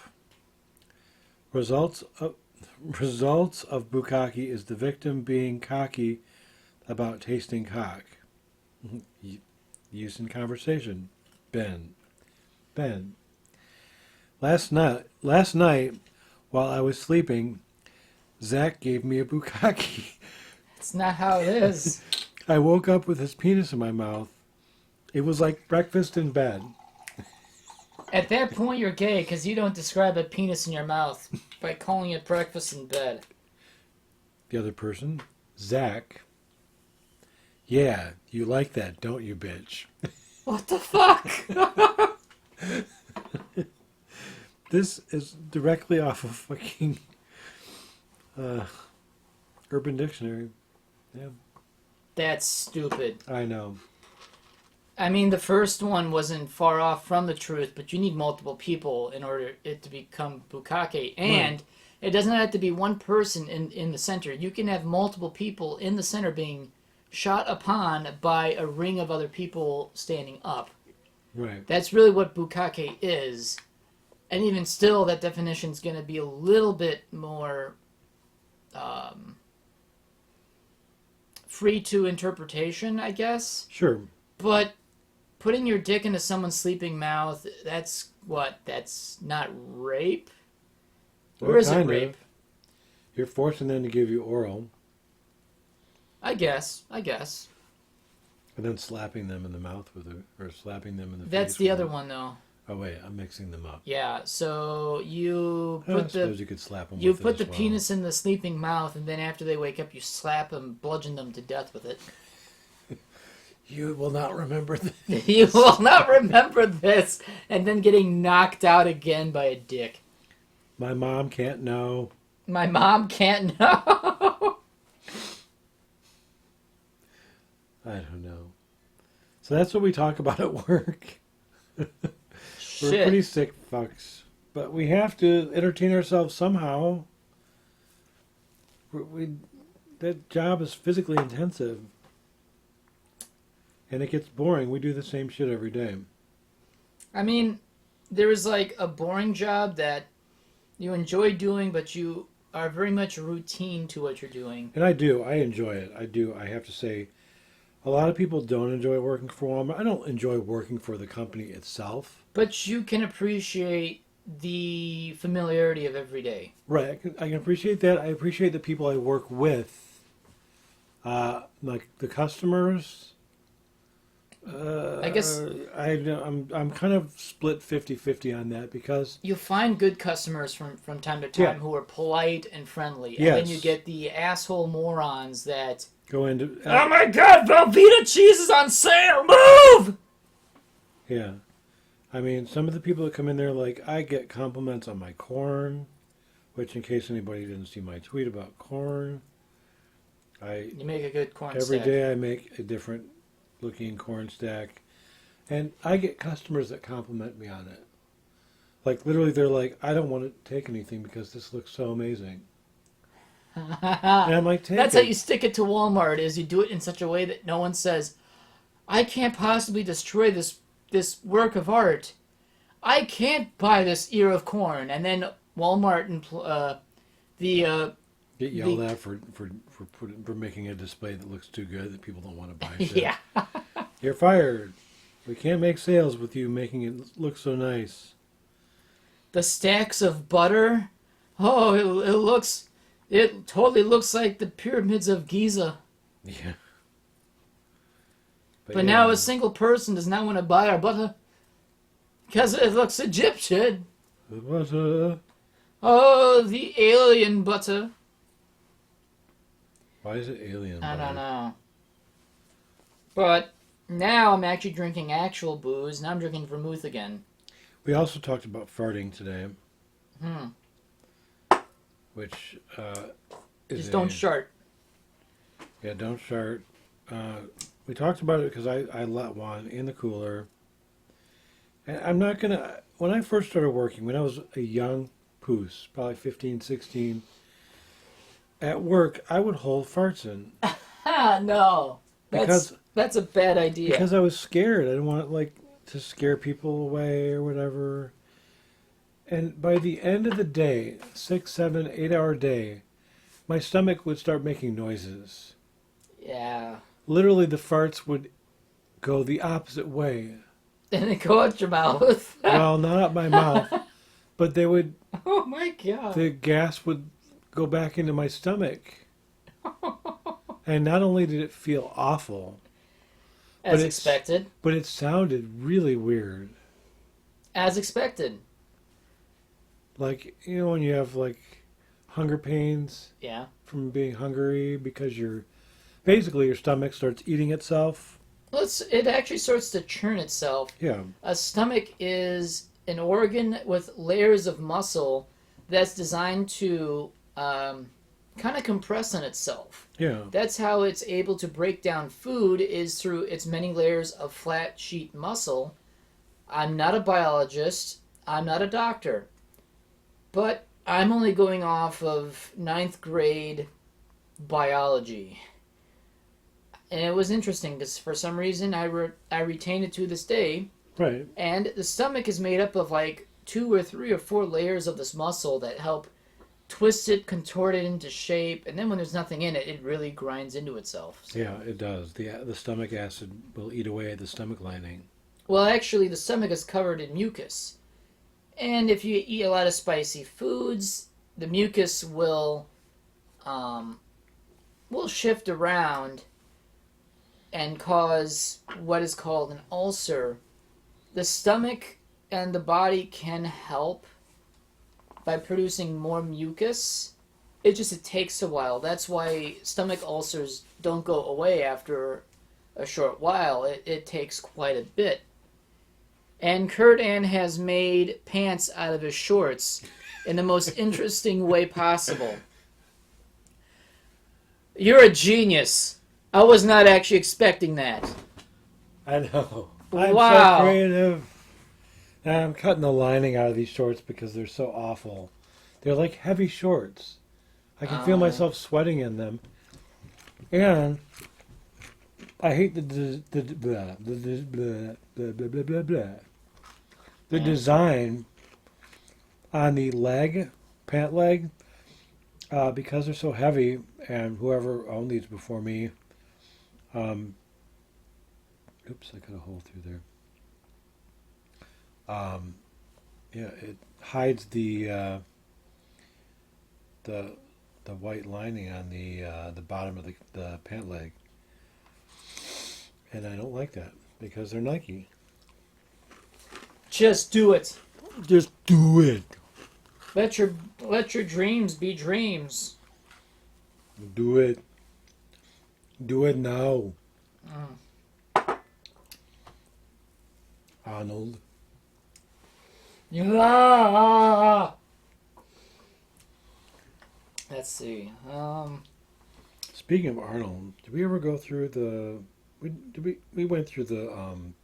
Results of bukkake is the victim being cocky about tasting cock. Use in conversation. Ben. Last night, while I was sleeping, Zach gave me a bukkake. It's not how it is. I woke up with his penis in my mouth. It was like breakfast in bed. At that point, you're gay because you don't describe a penis in your mouth by calling it breakfast in bed. The other person, Zach. Yeah, you like that, don't you, bitch? What the fuck? This is directly off of fucking Urban Dictionary. Yeah, That's stupid. I know. I mean, the first one wasn't far off from the truth, but you need multiple people in order it to become bukkake. And it doesn't have to be one person in the center. You can have multiple people in the center being shot upon by a ring of other people standing up. Right. That's really what bukkake is. And even still, that definition is going to be a little bit more free to interpretation, I guess. Sure. But putting your dick into someone's sleeping mouth, that's what? That's not rape? Or is it rape? You're forcing them to give you oral. I guess. And then slapping them in the mouth with it, or slapping them in the face. That's the other one, though. Oh wait, I'm mixing them up. Yeah, so you I suppose you could slap them. You with put it the as well. penis in the sleeping mouth, and then after they wake up, you slap them, bludgeon them to death with it. You will not remember this. You will not remember this, and then getting knocked out again by a dick. My mom can't know. My mom can't know. I don't know. So that's what we talk about at work. We're Shit. pretty sick fucks. But we have to entertain ourselves somehow. That job is physically intensive. And it gets boring. We do the same shit every day. I mean, there is like a boring job that you enjoy doing, but you are very much routine to what you're doing. And I do. I enjoy it. I do. I have to say, a lot of people don't enjoy working for them. I don't enjoy working for the company itself. But you can appreciate the familiarity of every day. Right. I can appreciate that. I appreciate the people I work with. Like the customers. I guess I'm kind of split 50-50 on that because you find good customers from time to time who are polite and friendly. And Yes. then you get the asshole morons that, go into oh my god, Velveeta cheese is on sale, move! yeah. I mean, some of the people that come in there, like, I get compliments on my corn, which in case anybody didn't see my tweet about corn, You make a good corn Every stack. day I make a different looking corn stack, and I get customers that compliment me on it. Like literally, they're like, "I don't want to take anything because this looks so amazing." And I'm like, "Take That's it." how you stick it to Walmart. Is you do it in such a way that no one says, "I can't possibly destroy this work of art. I can't buy this ear of corn." And then Walmart and the Get yelled at for making a display that looks too good that people don't want to buy shit. yeah. You're fired. We can't make sales with you making it look so nice. The stacks of butter. Oh, it totally looks like the pyramids of Giza. Yeah. But yeah. now a single person does not want to buy our butter because it looks Egyptian. The butter. Oh, the alien butter. Why is it alien I butter? don't know. But now I'm actually drinking actual booze. Now I'm drinking vermouth again. We also talked about farting today, Hmm. which is Just don't shart. Yeah, don't shart. We talked about it because I let one in the cooler. And I'm not going to... When I first started working, when I was a young poos, probably 15, 16, at work, I would hold farts in. Ah, no. Because That's a bad idea. Because I was scared. I didn't want to scare people away or whatever. And by the end of the day, 6, 7, 8 hour day, my stomach would start making noises. Yeah. Literally, the farts would go the opposite way. And it go out your mouth. Well, not up my mouth, but they would. Oh my god. The gas would go back into my stomach. And not only did it feel awful, As expected. but it sounded really weird. As expected. Like, you know, when you have like hunger pains Yeah. from being hungry because basically your stomach starts eating itself. Well, it actually starts to churn itself. Yeah. A stomach is an organ with layers of muscle that's designed to kind of compress on itself. Yeah. That's how it's able to break down food, is through its many layers of flat sheet muscle. I'm not a biologist. I'm not a doctor. But I'm only going off of 9th grade biology. And it was interesting because for some reason I retain it to this day. Right. And the stomach is made up of like 2 or 3 or 4 layers of this muscle that help twist it, contort it into shape, and then when there's nothing in it, it really grinds into itself. So. Yeah, it does. The stomach acid will eat away at the stomach lining. Well, actually, the stomach is covered in mucus. And if you eat a lot of spicy foods, the mucus will shift around and cause what is called an ulcer. The stomach and the body can help by producing more mucus. It takes a while. That's why stomach ulcers don't go away after a short while. It takes quite a bit. And Kurdan has made pants out of his shorts in the most interesting way possible. You're a genius. I was not actually expecting that. I know. I'm Wow. so creative. And I'm cutting the lining out of these shorts because they're so awful. They're like heavy shorts. I can feel myself sweating in them. And I hate the design on the leg, pant leg, because they're so heavy. And whoever owned these before me, oops, I cut a hole through there. Yeah, it hides the white lining on the bottom of the pant leg, and I don't like that because they're Nike. Just do it. Just do it. Let your dreams be dreams. Do it. Do it now. Arnold. Yeah. Let's see. Speaking of Arnold, did we ever go through the? We went through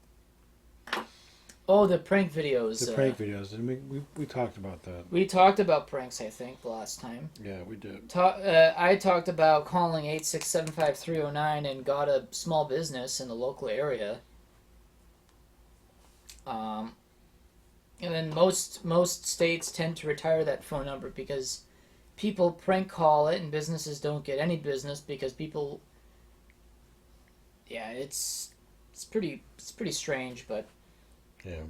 Oh, the prank videos. the prank videos, and we talked about that. We talked about pranks, I think, the last time. Yeah, we did. I talked about calling 8675309 and got a small business in the local area. And then most states tend to retire that phone number because people prank call it, and businesses don't get any business because people. Yeah, it's pretty strange, but. Yeah.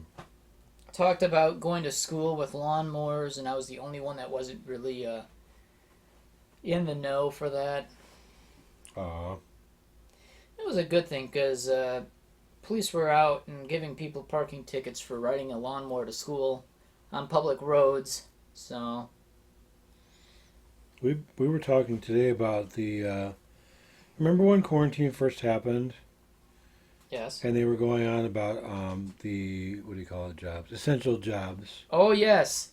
Talked about going to school with lawnmowers, and I was the only one that wasn't really in the know for that. It was a good thing because police were out and giving people parking tickets for riding a lawnmower to school on public roads. So we were talking today about the. Remember when quarantine first happened? yes. And they were going on about the what do you call it, jobs, essential jobs. Oh yes.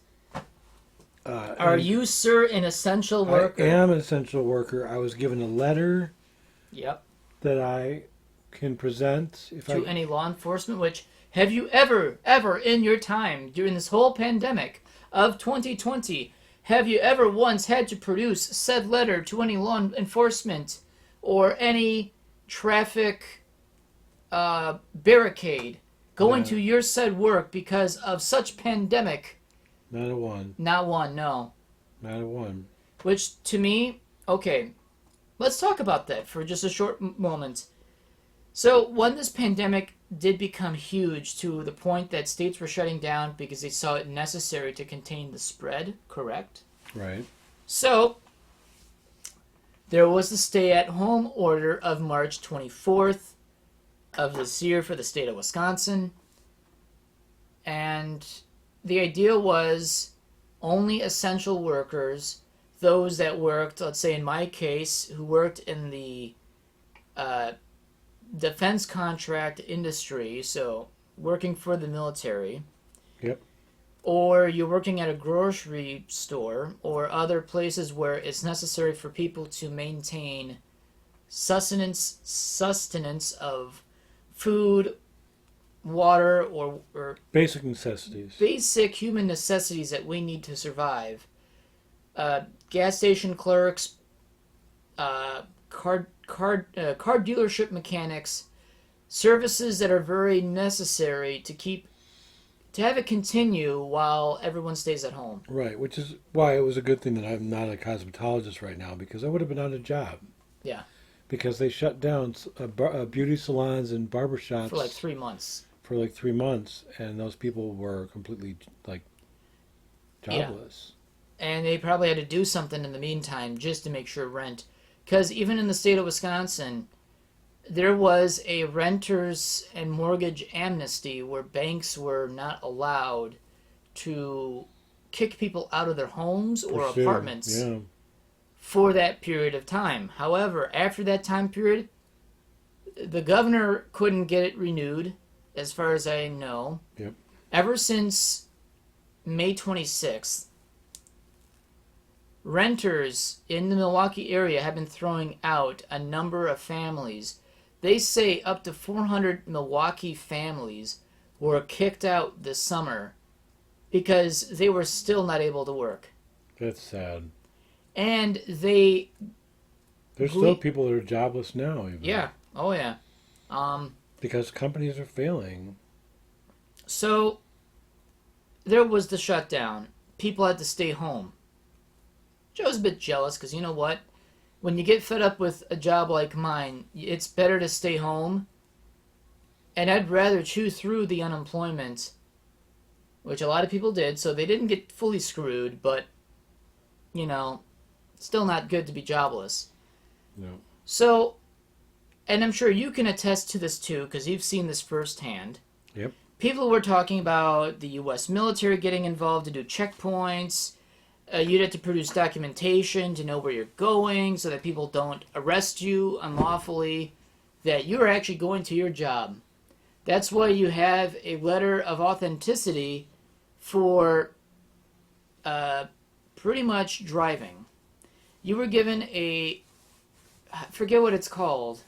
Are you, sir, an essential worker? I am an essential worker. I was given a letter. Yep. That I can present to any law enforcement. Which have you ever in your time during this whole pandemic of 2020, have you ever once had to produce said letter to any law enforcement or any traffic barricade going to your said work because of such pandemic? Not a one. Not one, no. Not a one. Which, to me, okay, let's talk about that for just a short moment. So, when this pandemic did become huge to the point that states were shutting down because they saw it necessary to contain the spread, correct? Right. So, there was the stay-at-home order of March 24th of this year for the state of Wisconsin. And the idea was only essential workers, those that worked, let's say in my case, who worked in the defense contract industry, so working for the military. Yep. Or you're working at a grocery store or other places where it's necessary for people to maintain sustenance of food, water, or basic necessities. Basic human necessities that we need to survive. Gas station clerks, car dealership mechanics, services that are very necessary to have it continue while everyone stays at home. Right, which is why it was a good thing that I'm not a cosmetologist right now, because I would have been out of job. Yeah. Because they shut down beauty salons and barbershops for like 3 months. And those people were completely jobless. Yeah. And they probably had to do something in the meantime just to make sure rent. Because even in the state of Wisconsin, there was a renters and mortgage amnesty where banks were not allowed to kick people out of their homes or apartments for that period of time. However, after that time period, the governor couldn't get it renewed, as far as I know. Yep. Ever since May 26th, renters in the Milwaukee area have been throwing out a number of families. They say up to 400 Milwaukee families were kicked out this summer because they were still not able to work. That's sad. And there's still people that are jobless now. Even. Yeah. Oh, yeah. Because companies are failing. So, there was the shutdown. People had to stay home. I was a bit jealous because, you know what? When you get fed up with a job like mine, it's better to stay home. And I'd rather chew through the unemployment, which a lot of people did, so they didn't get fully screwed, but, still not good to be jobless. No. So, and I'm sure you can attest to this too, because you've seen this firsthand. Yep. People were talking about the U.S. military getting involved to do checkpoints. You'd have to produce documentation to know where you're going so that people don't arrest you unlawfully, that you're actually going to your job. That's why you have a letter of authenticity for pretty much driving. You were given a I forget what it's called.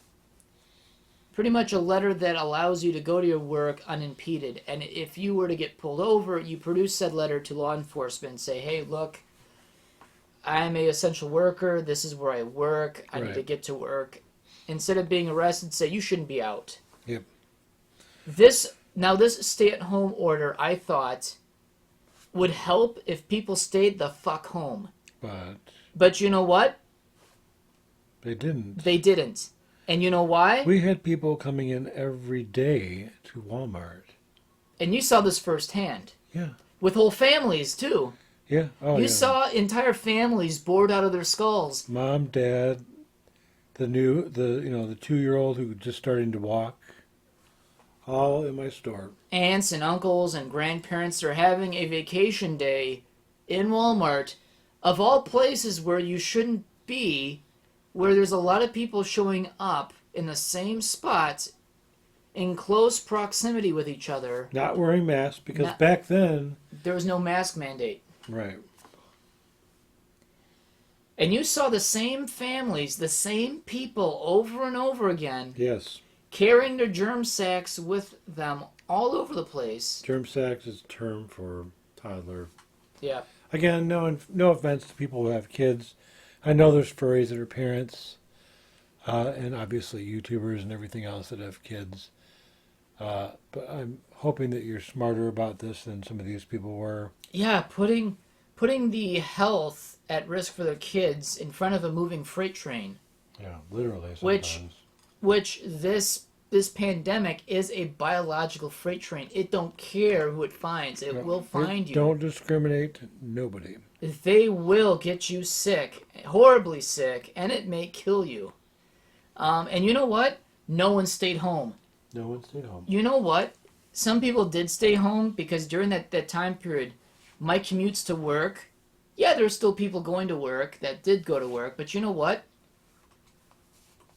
Pretty much a letter that allows you to go to your work unimpeded. And if you were to get pulled over, you produce said letter to law enforcement and say, hey, look, I'm a essential worker. This is where I work. I need to get to work. Instead of being arrested, say, you shouldn't be out. Yep. This stay-at-home order, I thought, would help if people stayed the fuck home. But you know what? They didn't. They didn't. And you know why? We had people coming in every day to Walmart. And you saw this firsthand. Yeah. With whole families, too. Yeah. Oh, you saw entire families bored out of their skulls. Mom, Dad, the 2-year-old who just starting to walk. All in my store. Aunts and uncles and grandparents are having a vacation day in Walmart, of all places where you shouldn't be, where there's a lot of people showing up in the same spot in close proximity with each other. Not wearing masks, because back then... there was no mask mandate. Right. And you saw the same families, the same people over and over again. Yes. Carrying their germ sacks with them all over the place. Germ sacks is a term for toddler. Yeah. Again, no offense to people who have kids. I know there's furries that are parents, and obviously YouTubers and everything else that have kids. But I'm hoping that you're smarter about this than some of these people were. Yeah, putting the health at risk for their kids in front of a moving freight train. Yeah, literally sometimes. Which this pandemic is a biological freight train. It don't care who it finds. It will find you. Don't discriminate. Nobody. They will get you sick, horribly sick, and it may kill you. And you know what? No one stayed home. No one stayed home. You know what? Some people did stay home because during that time period, my commutes to work, yeah, there's still people going to work that did go to work, but you know what?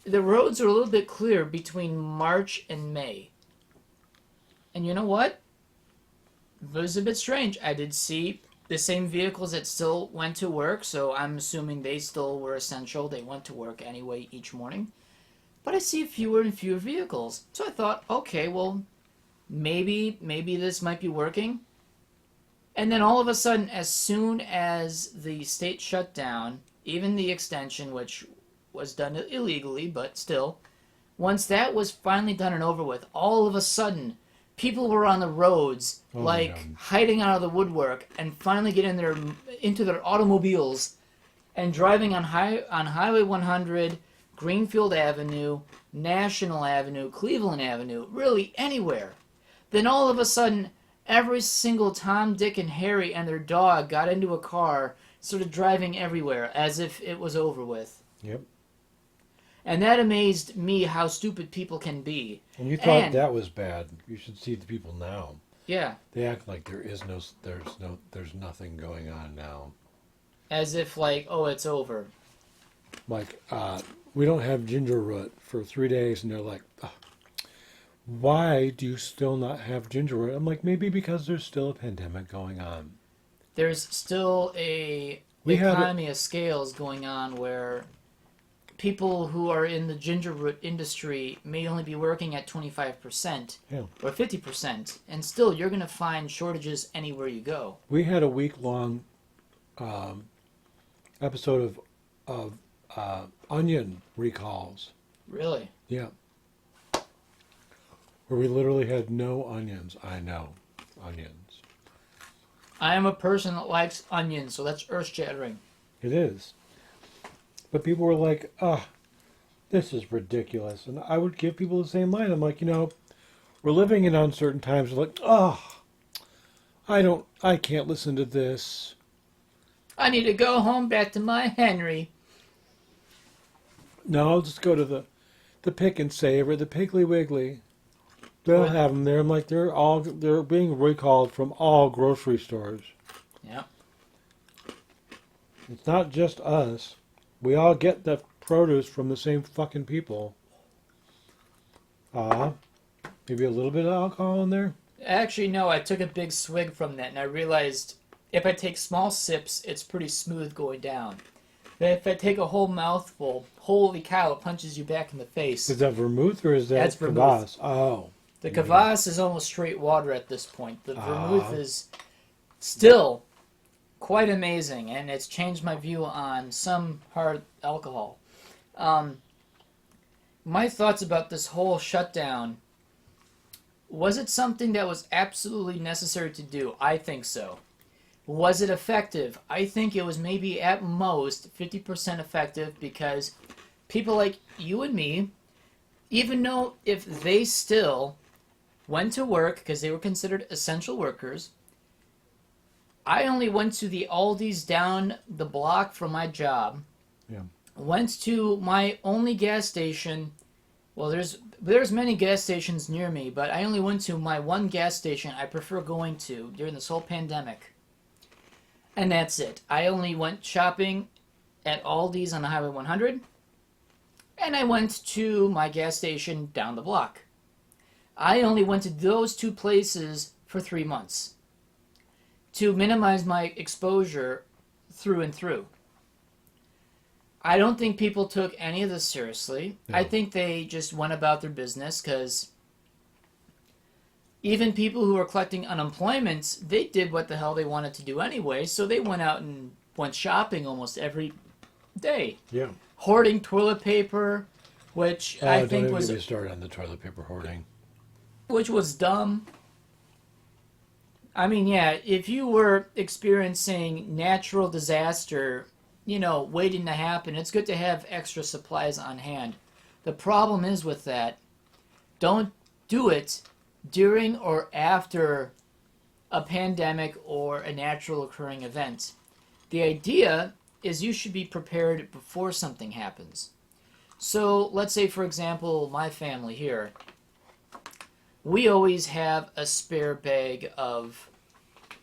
The roads are a little bit clear between March and May. And you know what? It was a bit strange. I did see the same vehicles that still went to work, so I'm assuming they still were essential. They went to work anyway each morning. But I see fewer and fewer vehicles. So I thought, okay, well, maybe this might be working. And then all of a sudden, as soon as the state shut down, even the extension, which was done illegally, but still, once that was finally done and over with, all of a sudden, people were on the roads, hiding out of the woodwork, and finally getting into their automobiles and driving on Highway 100, Greenfield Avenue, National Avenue, Cleveland Avenue, really anywhere. Then all of a sudden, every single Tom, Dick, and Harry and their dog got into a car, started driving everywhere, as if it was over with. Yep. And that amazed me how stupid people can be. And you thought that was bad. You should see the people now. Yeah. They act like there's nothing going on now. As if it's over. Like, we don't have ginger root for 3 days, and they're like, why do you still not have ginger root? I'm like, maybe because there's still a pandemic going on. There's still a economy of scales going on where people who are in the ginger root industry may only be working at 25% or 50%, and still you're going to find shortages anywhere you go. We had a week-long episode of onion recalls. Really? Yeah. Where we literally had no onions. I know. Onions. I am a person that likes onions, so that's earth-shattering. It is. But people were like, this is ridiculous. And I would give people the same line. I'm like, we're living in uncertain times. They're like, I can't listen to this. I need to go home back to my Henry. No, I'll just go to the Pick and Save or the Piggly Wiggly. They'll have them there. I'm like, they're being recalled from all grocery stores. Yeah. It's not just us. We all get the produce from the same fucking people. Maybe a little bit of alcohol in there? Actually, no, I took a big swig from that, and I realized if I take small sips, it's pretty smooth going down. If I take a whole mouthful, holy cow, it punches you back in the face. Is that vermouth or is that That's kvass? vermouth. Oh. The kvass is almost straight water at this point. The vermouth is still quite amazing, and it's changed my view on some hard alcohol. My thoughts about this whole shutdown, was it something that was absolutely necessary to do? I think so. Was it effective? I think it was maybe at most 50% effective because people like you and me, even though if they still went to work because they were considered essential workers, I only went to the Aldi's down the block from my job. Yeah. Went to my only gas station. Well, there's many gas stations near me, but I only went to my one gas station I prefer going to during this whole pandemic. And that's it. I only went shopping at Aldi's on Highway 100, and I went to my gas station down the block. I only went to those two places for 3 months to minimize my exposure through and through. I don't think people took any of this seriously. No. I think they just went about their business because even people who were collecting unemployment, they did what the hell they wanted to do anyway, so they went out and went shopping almost every day. Yeah. Hoarding toilet paper, which I think was... Don't even get me started on the toilet paper hoarding. Which was dumb. I mean, yeah, if you were experiencing natural disaster, waiting to happen, it's good to have extra supplies on hand. The problem is with that, don't do it during or after a pandemic or a natural occurring event. The idea is you should be prepared before something happens. So let's say, for example, my family here, we always have a spare bag of,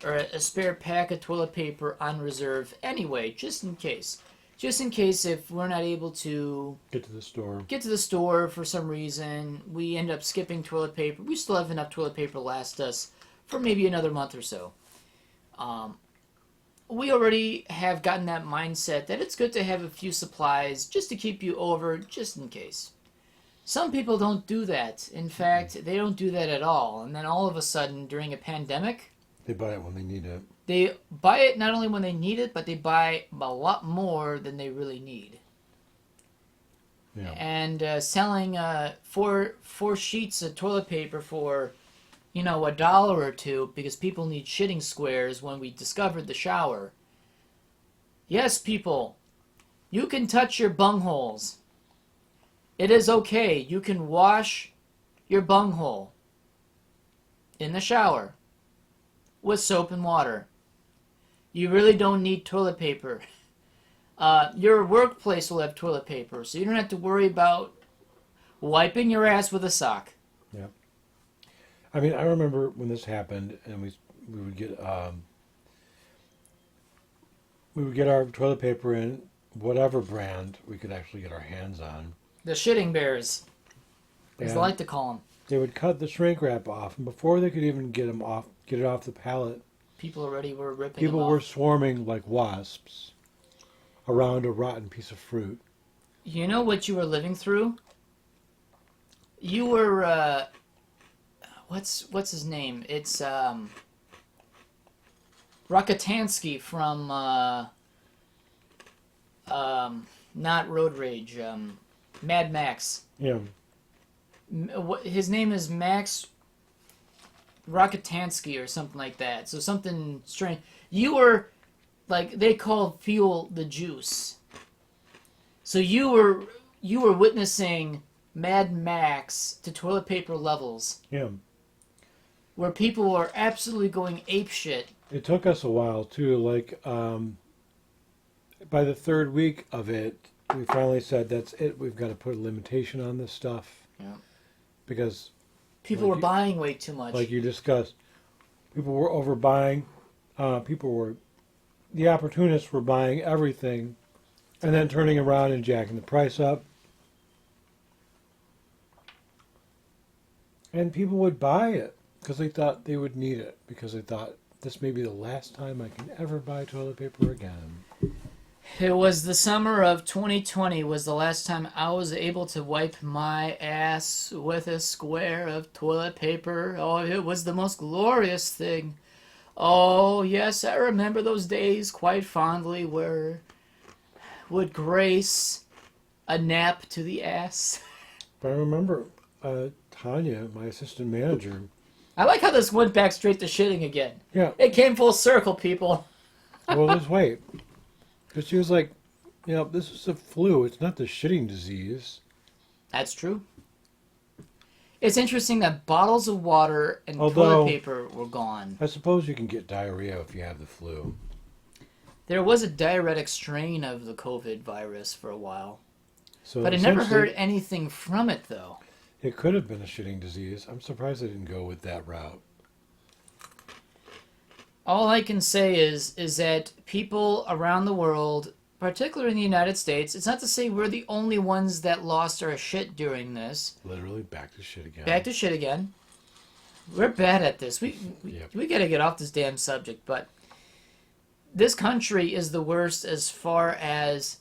or a spare pack of toilet paper on reserve anyway, just in case. Just in case if we're not able to get to the store for some reason, we end up skipping toilet paper. We still have enough toilet paper to last us for maybe another month or so. We already have gotten that mindset that it's good to have a few supplies just to keep you over, just in case. Some people don't do that. In fact, they don't do that at all. And then all of a sudden, during a pandemic, they buy it when they need it. They buy it not only when they need it, but they buy a lot more than they really need. Yeah. And selling four sheets of toilet paper for, $1 or $2 because people need shitting squares when we discovered the shower. Yes, people, you can touch your bungholes. It is okay. You can wash your bunghole in the shower with soap and water. You really don't need toilet paper. Your workplace will have toilet paper, so you don't have to worry about wiping your ass with a sock. Yeah. I mean, I remember when this happened, and we would get our toilet paper in whatever brand we could actually get our hands on. The shitting bears, as I like to call them. They would cut the shrink wrap off, and before they could even get it off the pallet, people already were ripping people them off. were swarming like wasps around a rotten piece of fruit. You know what you were living through? You were what's his name? It's Rakatansky from not Road Rage, Mad Max. Yeah. His name is Max Rakatansky or something like that. So something strange. You were, like, they call fuel the juice. So you were witnessing Mad Max to toilet paper levels. Yeah. Where people were absolutely going apeshit. It took us a while too. Like, by the third week of it, we finally said, that's it. We've got to put a limitation on this stuff. Yeah. Because people were buying way too much. Like you discussed, people were overbuying. The opportunists were buying everything and then turning around and jacking the price up. And people would buy it because they thought they would need it, because they thought this may be the last time I can ever buy toilet paper again. It was the summer of 2020 was the last time I was able to wipe my ass with a square of toilet paper. Oh, it was the most glorious thing. Oh, yes, I remember those days quite fondly where would grace a nap to the ass. But I remember Tanya, my assistant manager. I like how this went back straight to shitting again. Yeah. It came full circle, people. Well, just wait. Because she was like, this is the flu. It's not the shitting disease. That's true. It's interesting that bottles of water and Although, toilet paper were gone. I suppose you can get diarrhea if you have the flu. There was a diuretic strain of the COVID virus for a while. So But I never heard anything from it, though. It could have been a shitting disease. I'm surprised they didn't go with that route. All I can say is that people around the world, particularly in the United States, it's not to say we're the only ones that lost our shit during this. Literally back to shit again. Back to shit again. We're bad at this. We got to get off this damn subject, but this country is the worst as far as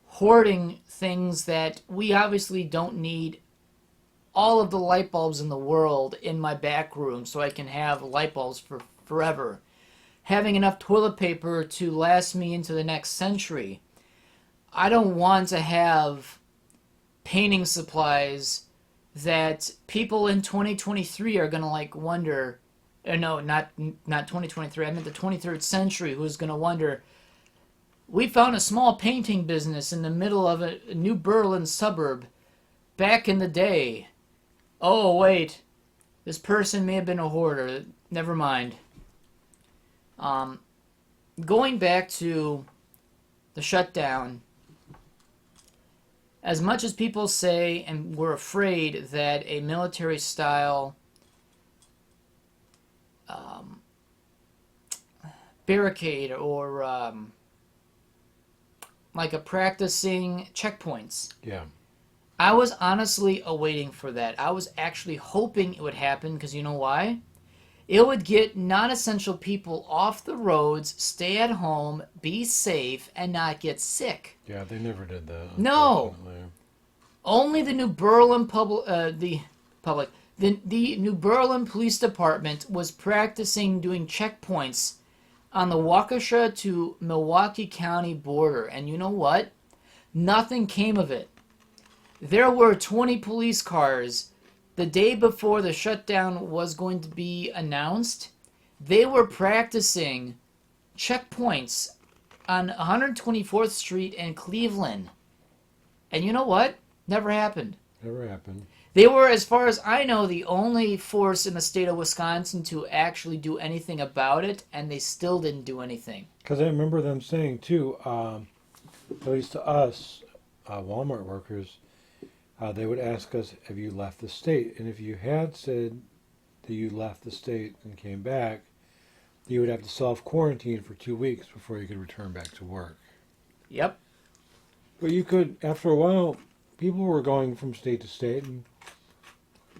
hoarding things that we obviously don't need. All of the light bulbs in the world in my back room so I can have light bulbs for forever. Having enough toilet paper to last me into the next century. I don't want to have painting supplies that people in 2023 are going to wonder, no, not 2023, I meant the 23rd century, who's going to wonder, we found a small painting business in the middle of a New Berlin suburb back in the day. Oh, wait, this person may have been a hoarder. Never mind. Going back to the shutdown, as much as people say and we're afraid that a military-style barricade or like a practicing checkpoints. Yeah. I was honestly awaiting for that. I was actually hoping it would happen because you know why? It would get non-essential people off the roads, stay at home, be safe, and not get sick. Yeah, they never did that. No. Only the New Berlin the New Berlin Police Department was practicing doing checkpoints on the Waukesha to Milwaukee County border. And you know what? Nothing came of it. There were 20 police cars the day before the shutdown was going to be announced. They were practicing checkpoints on 124th Street in Cleveland. And you know what? Never happened. Never happened. They were, as far as I know, the only force in the state of Wisconsin to actually do anything about it, and they still didn't do anything. Because I remember them saying, too, at least to us, Walmart workers, they would ask us, have you left the state? And if you had said that you left the state and came back, you would have to self-quarantine for 2 weeks before you could return back to work. Yep. But you could, after a while, people were going from state to state, and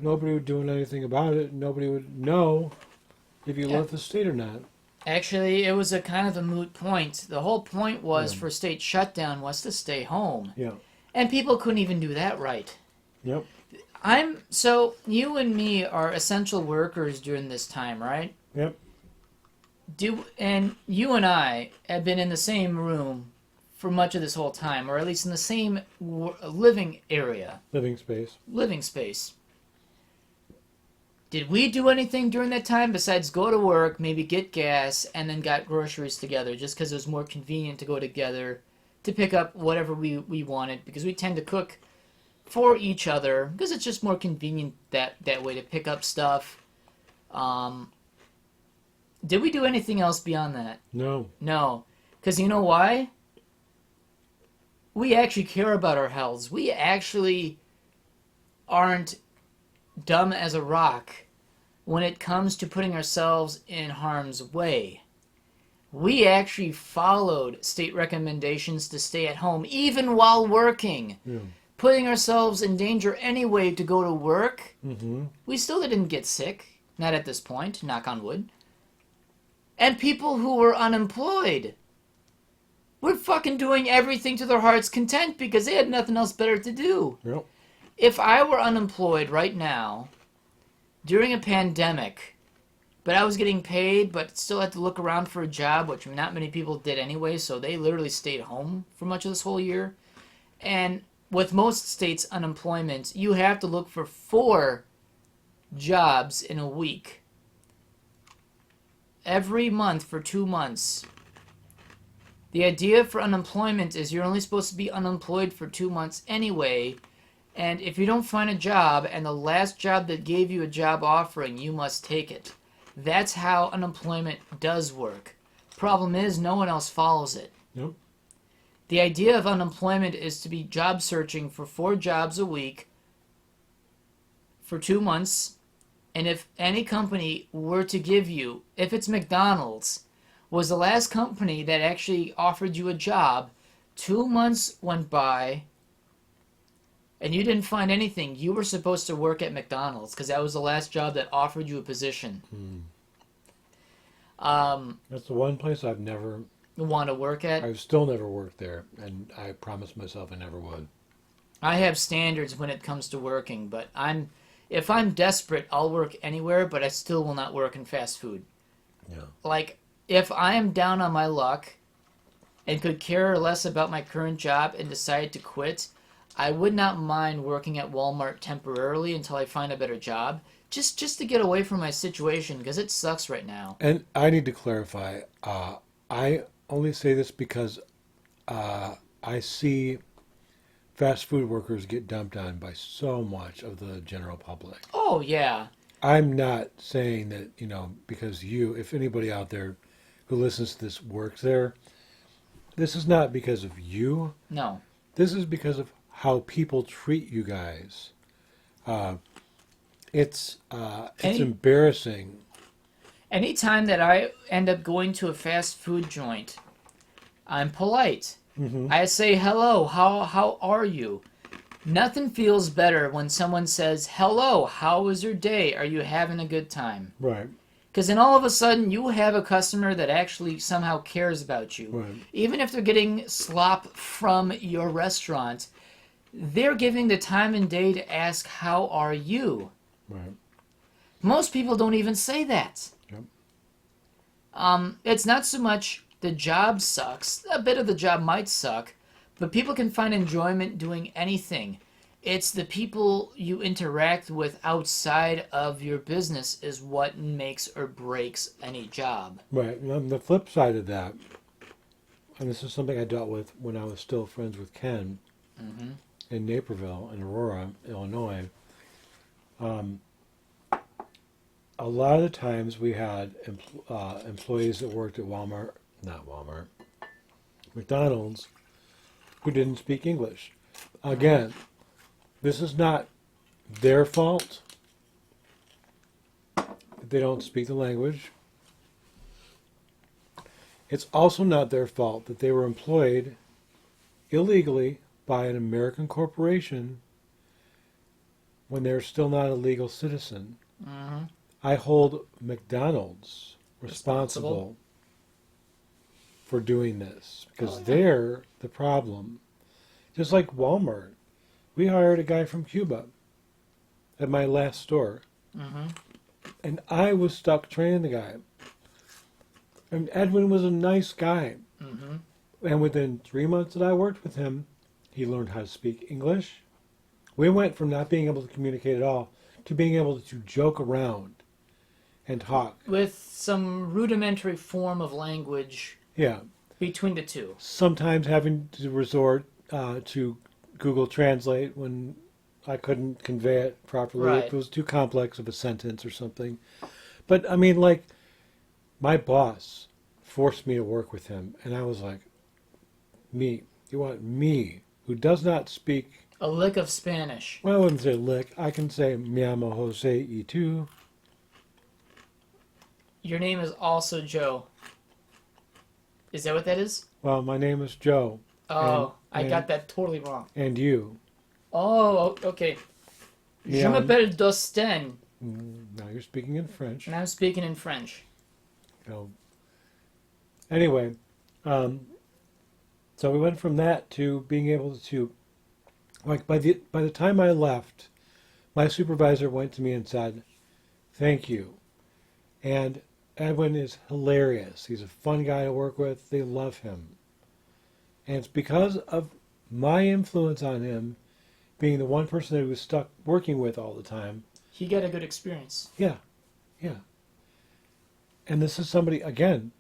nobody was doing anything about it. Nobody would know if you left the state or not. Actually, it was a kind of a moot point. The whole point was for state shutdown was to stay home. Yeah. And people couldn't even do that right. Yep. So you and me are essential workers during this time, right? Yep. And you and I have been in the same room for much of this whole time, or at least in the same living area. Living space. Did we do anything during that time besides go to work, maybe get gas, and then got groceries together just because it was more convenient to go together to pick up whatever we wanted, because we tend to cook for each other because it's just more convenient that way to pick up stuff. Did we do anything else beyond that? No. Because you know why? We actually care about our health. We actually aren't dumb as a rock when it comes to putting ourselves in harm's way. We actually followed state recommendations to stay at home, even while working. Yeah. Putting ourselves in danger anyway to go to work. Mm-hmm. We still didn't get sick. Not at this point, knock on wood. And people who were unemployed were fucking doing everything to their heart's content because they had nothing else better to do. Yep. If I were unemployed right now during a pandemic, but I was getting paid but still had to look around for a job, which not many people did anyway, so they literally stayed home for much of this whole year. And with most states' unemployment, you have to look for 4 jobs in a week. Every month for 2 months. The idea for unemployment is you're only supposed to be unemployed for 2 months anyway, and if you don't find a job and the last job that gave you a job offering, you must take it. That's how unemployment does work. Problem is, no one else follows it. Yep. The idea of unemployment is to be job searching for 4 jobs a week for 2 months, and if any company were to give you, if it's McDonald's, was the last company that actually offered you a job, 2 months went by, and you didn't find anything, you were supposed to work at McDonald's because that was the last job that offered you a position. That's the one place I've never Want to work at? I've still never worked there, and I promised myself I never would. I have standards when it comes to working, but if I'm desperate, I'll work anywhere, but I still will not work in fast food. Yeah. Like, if I am down on my luck and could care less about my current job and decide to quit, I would not mind working at Walmart temporarily until I find a better job, just to get away from my situation, because it sucks right now. And I need to clarify, I only say this because I see fast food workers get dumped on by so much of the general public. Oh, yeah. I'm not saying that, because if anybody out there who listens to this works there, this is not because of you. No. This is because of how people treat you guys. It's embarrassing. Anytime that I end up going to a fast food joint, I'm polite. Mm-hmm. I say, hello, how are you? Nothing feels better when someone says, hello, how was your day? Are you having a good time? Right. Because then all of a sudden you have a customer that actually somehow cares about you. Right. Even if they're getting slop from your restaurant, they're giving the time and day to ask, how are you? Right. Most people don't even say that. Yep. It's not so much the job sucks. A bit of the job might suck, but people can find enjoyment doing anything. It's the people you interact with outside of your business is what makes or breaks any job. Right. And on the flip side of that, and this is something I dealt with when I was still friends with Ken in Naperville, in Aurora, Illinois. A lot of the times we had employees that worked at McDonald's, who didn't speak English. Again, this is not their fault that they don't speak the language. It's also not their fault that they were employed illegally by an American corporation when they're still not a legal citizen. Mm-hmm. I hold McDonald's responsible for doing this because they're the problem. Just like Walmart. We hired a guy from Cuba at my last store. Mm-hmm. And I was stuck training the guy. And Edwin was a nice guy. Mm-hmm. And within 3 months that I worked with him, he learned how to speak English. We went from not being able to communicate at all to being able to joke around and talk. With some rudimentary form of language between the two. Sometimes having to resort to Google Translate when I couldn't convey it properly. Right. If it was too complex of a sentence or something. But, I mean, like, my boss forced me to work with him. And I was like, me? You want me, who does not speak... A lick of Spanish. Well, I wouldn't say lick. I can say, me llamo Jose y tú. Your name is also Joe. Is that what that is? Well, my name is Joe. Oh, I got that totally wrong. And you. Oh, okay. Je m'appelle Dustin. Now you're speaking in French. And I'm speaking in French. So, anyway, So we went from that to being able to, like, by the time I left, my supervisor went to me and said, "Thank you." And Edwin is hilarious. He's a fun guy to work with. They love him. And it's because of my influence on him, being the one person that he was stuck working with all the time. He got a good experience. Yeah, yeah. And this is somebody, again,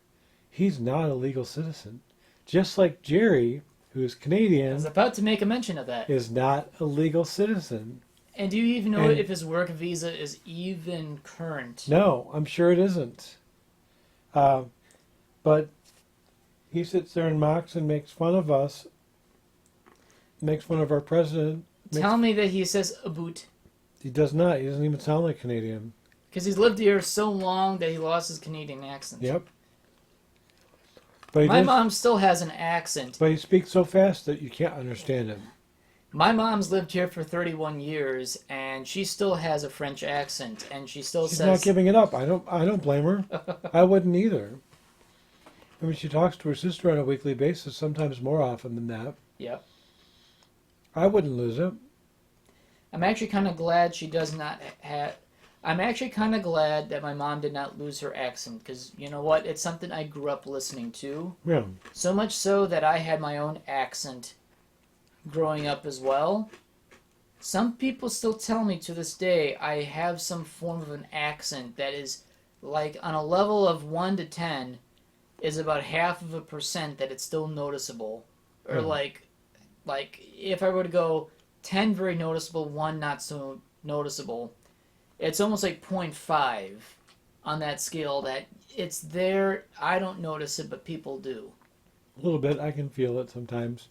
he's not a legal citizen. Just like Jerry, who's I Canadian, was about to make a mention of that. is not a legal citizen. And do you even know And- if his work visa is even current? No, I'm sure it isn't. But he sits there and mocks and makes fun of us, makes fun of our president. Tell me that he says a boot. He does not. He doesn't even sound like Canadian. Because he's lived here so long that he lost his Canadian accent. Yep. But My mom still has an accent. But he speaks so fast that you can't understand him. My mom's lived here for 31 years, and she still has a French accent, and she still She's says... not giving it up. I don't blame her. I wouldn't either. I mean, she talks to her sister on a weekly basis, sometimes more often than that. Yep. I wouldn't lose it. I'm actually kind of glad she does not have... I'm actually kind of glad that my mom did not lose her accent, because, you know what? It's something I grew up listening to. Yeah. So much so that I had my own accent growing up as well. Some people still tell me to this day I have some form of an accent that is, like, on a level of 1 to 10, is about 0.5% that it's still noticeable. Or, like, if I were to go 10 very noticeable, 1 not so noticeable, it's almost like 0.5 on that scale that it's there. I don't notice it, but people do. A little bit. I can feel it sometimes.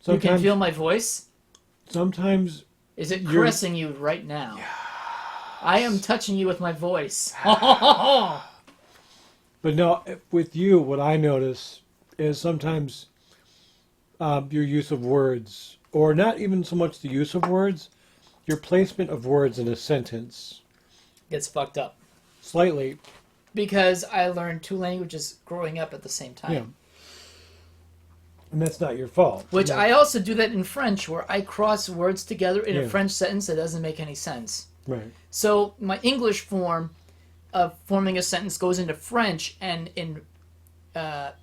You can feel my voice? Sometimes. Is it caressing you right now? Yeah. I am touching you with my voice. But no, with you, what I notice is sometimes your use of words, or not even so much the use of words, your placement of words in a sentence gets fucked up. Slightly. Because I learned 2 languages growing up at the same time. Yeah. And that's not your fault. Which I also do that in French, where I cross words together in Yeah. a French sentence that doesn't make any sense. Right. So my English form of forming a sentence goes into French, and in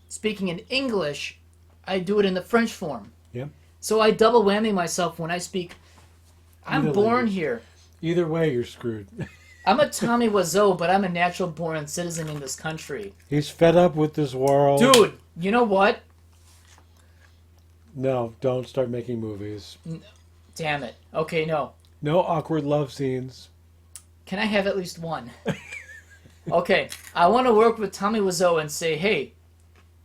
speaking in English, I do it in the French form. Yeah. So I double whammy myself when I speak. I'm Either born language. here. Either way, you're screwed. I'm a Tommy Wiseau, but I'm a natural born citizen in this country. He's fed up with this world. Dude, you know what? No, don't start making movies. Damn it. Okay, no. No awkward love scenes. Can I have at least one? Okay, I want to work with Tommy Wiseau and say, hey,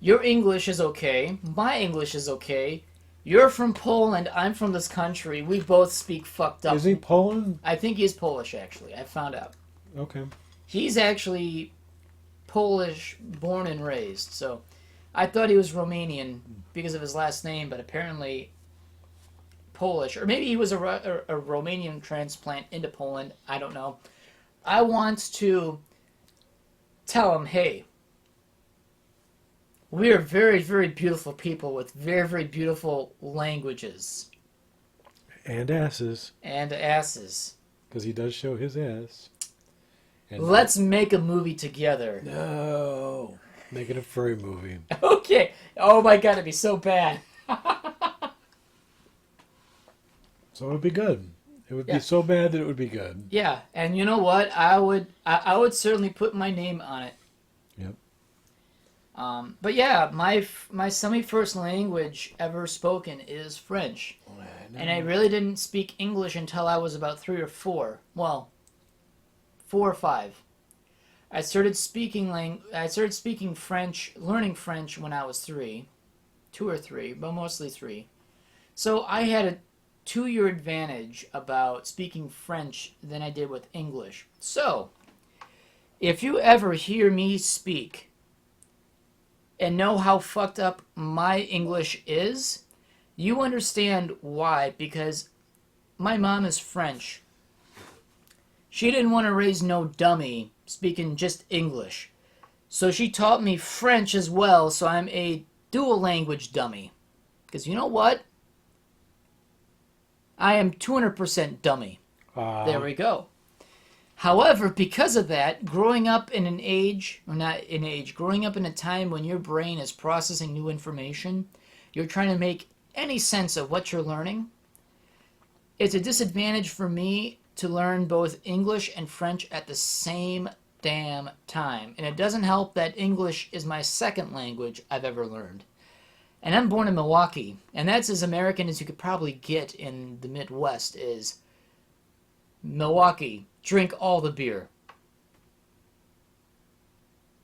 your English is okay. My English is okay. You're from Poland. I'm from this country. We both speak fucked up. Is he Poland? I think he's Polish, actually. I found out. Okay. He's actually Polish, born and raised. So I thought he was Romanian because of his last name, but apparently Polish. Or maybe he was a Romanian transplant into Poland. I don't know. I want to tell him, hey, we are very, very beautiful people with very, very beautiful languages. And asses. And asses. Because he does show his ass. And Let's make a movie together. No. Make it a furry movie. Okay. Oh my god, it'd be so bad. So it would be good. It would Yeah. be so bad that it would be good. Yeah, and you know what? I would certainly put my name on it. Yep. But yeah, my semi-first language ever spoken is French. And I really didn't speak English until I was about 3 or 4. Well, 4 or 5. I started speaking French, learning French when I was 3. 2 or 3, but mostly 3. So I had a 2-year advantage about speaking French than I did with English. So, if you ever hear me speak and know how fucked up my English is, you understand why, because my mom is French. She didn't want to raise no dummy speaking just English. So she taught me French as well, so I'm a dual language dummy. Because you know what? I am 200% dummy. There we go. However, because of that, growing up in an age, or not an age, growing up in a time when your brain is processing new information, you're trying to make any sense of what you're learning, it's a disadvantage for me to learn both English and French at the same damn time. And it doesn't help that English is my second language I've ever learned. And I'm born in Milwaukee, and that's as American as you could probably get in the Midwest is Milwaukee, drink all the beer.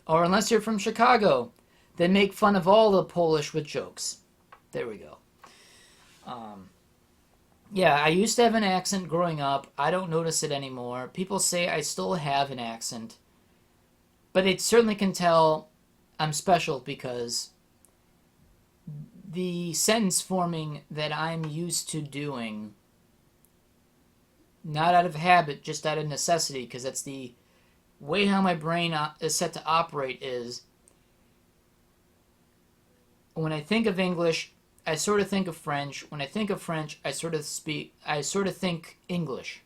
Or unless you're from Chicago, then make fun of all the Polish with jokes. There we go. Yeah, I used to have an accent growing up. I don't notice it anymore. People say I still have an accent. But they certainly can tell I'm special because the sentence forming that I'm used to doing, not out of habit, just out of necessity, because that's the way how my brain is set to operate is, when I think of English, I sort of think of French. When I think of French, I sort of think English.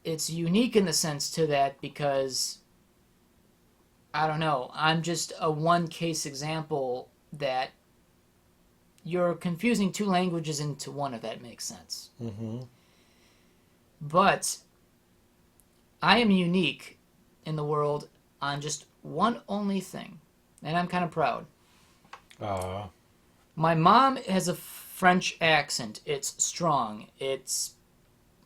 It's unique in the sense to that because, I don't know, I'm just a one case example that you're confusing two languages into one, if that makes sense. Mm-hmm. But I am unique in the world on just one only thing. And I'm kind of proud. My mom has a French accent. It's strong.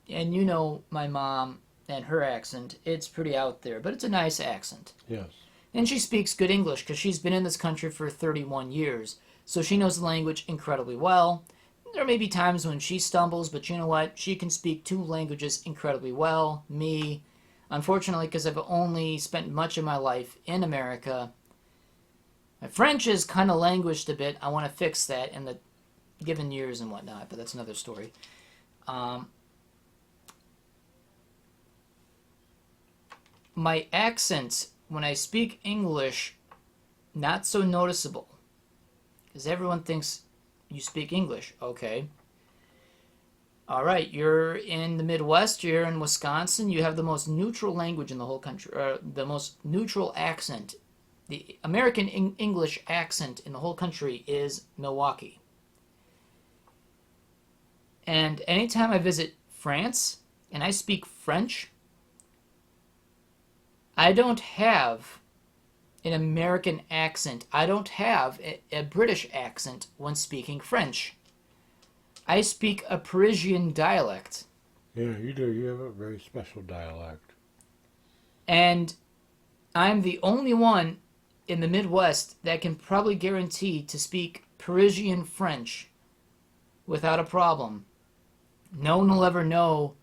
And you know my mom and her accent. It's pretty out there, but it's a nice accent. Yes. And she speaks good English because she's been in this country for 31 years. So she knows the language incredibly well. There may be times when she stumbles, but you know what? She can speak two languages incredibly well. Me, unfortunately, because I've only spent much of my life in America, my French has kind of languished a bit. I want to fix that in the given years and whatnot, but that's another story. My accent, when I speak English, not so noticeable. Because everyone thinks you speak English. Okay. All right, you're in the Midwest, you're in Wisconsin, you have the most neutral language in the whole country, or the most neutral accent. The American English accent in the whole country is Milwaukee. And anytime I visit France and I speak French, I don't have an American accent. I don't have a British accent when speaking French. I speak a Parisian dialect. Yeah, you do. You have a very special dialect. And I'm the only one in the Midwest that can probably guarantee to speak Parisian French without a problem. No one will ever know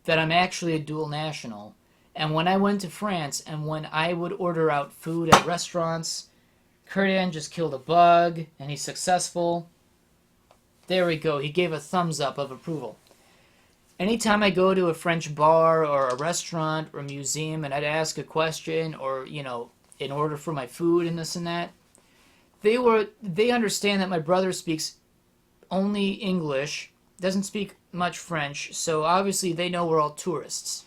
that I'm actually a dual national. And when I went to France and when I would order out food at restaurants, Kurdan just killed a bug and he's successful. There we go. He gave a thumbs up of approval. Anytime I go to a French bar or a restaurant or a museum and I'd ask a question or, you know, in order for my food and this and that, they understand that my brother speaks only English, doesn't speak much French, so obviously they know we're all tourists,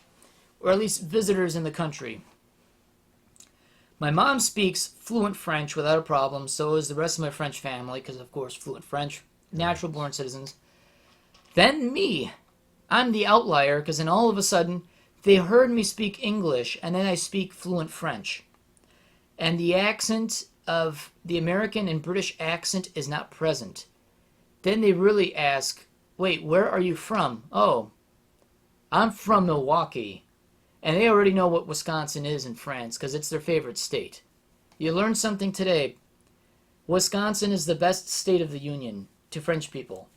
or at least visitors in the country. My mom speaks fluent French without a problem, so is the rest of my French family, because of course fluent French, natural born citizens. Then me. I'm the outlier, because then all of a sudden they heard me speak English, and then I speak fluent French. And the accent of the American and British accent is not present. Then they really ask, wait, where are you from? Oh, I'm from Milwaukee. And they already know what Wisconsin is in France because it's their favorite state. You learned something today. Wisconsin is the best state of the Union to French people.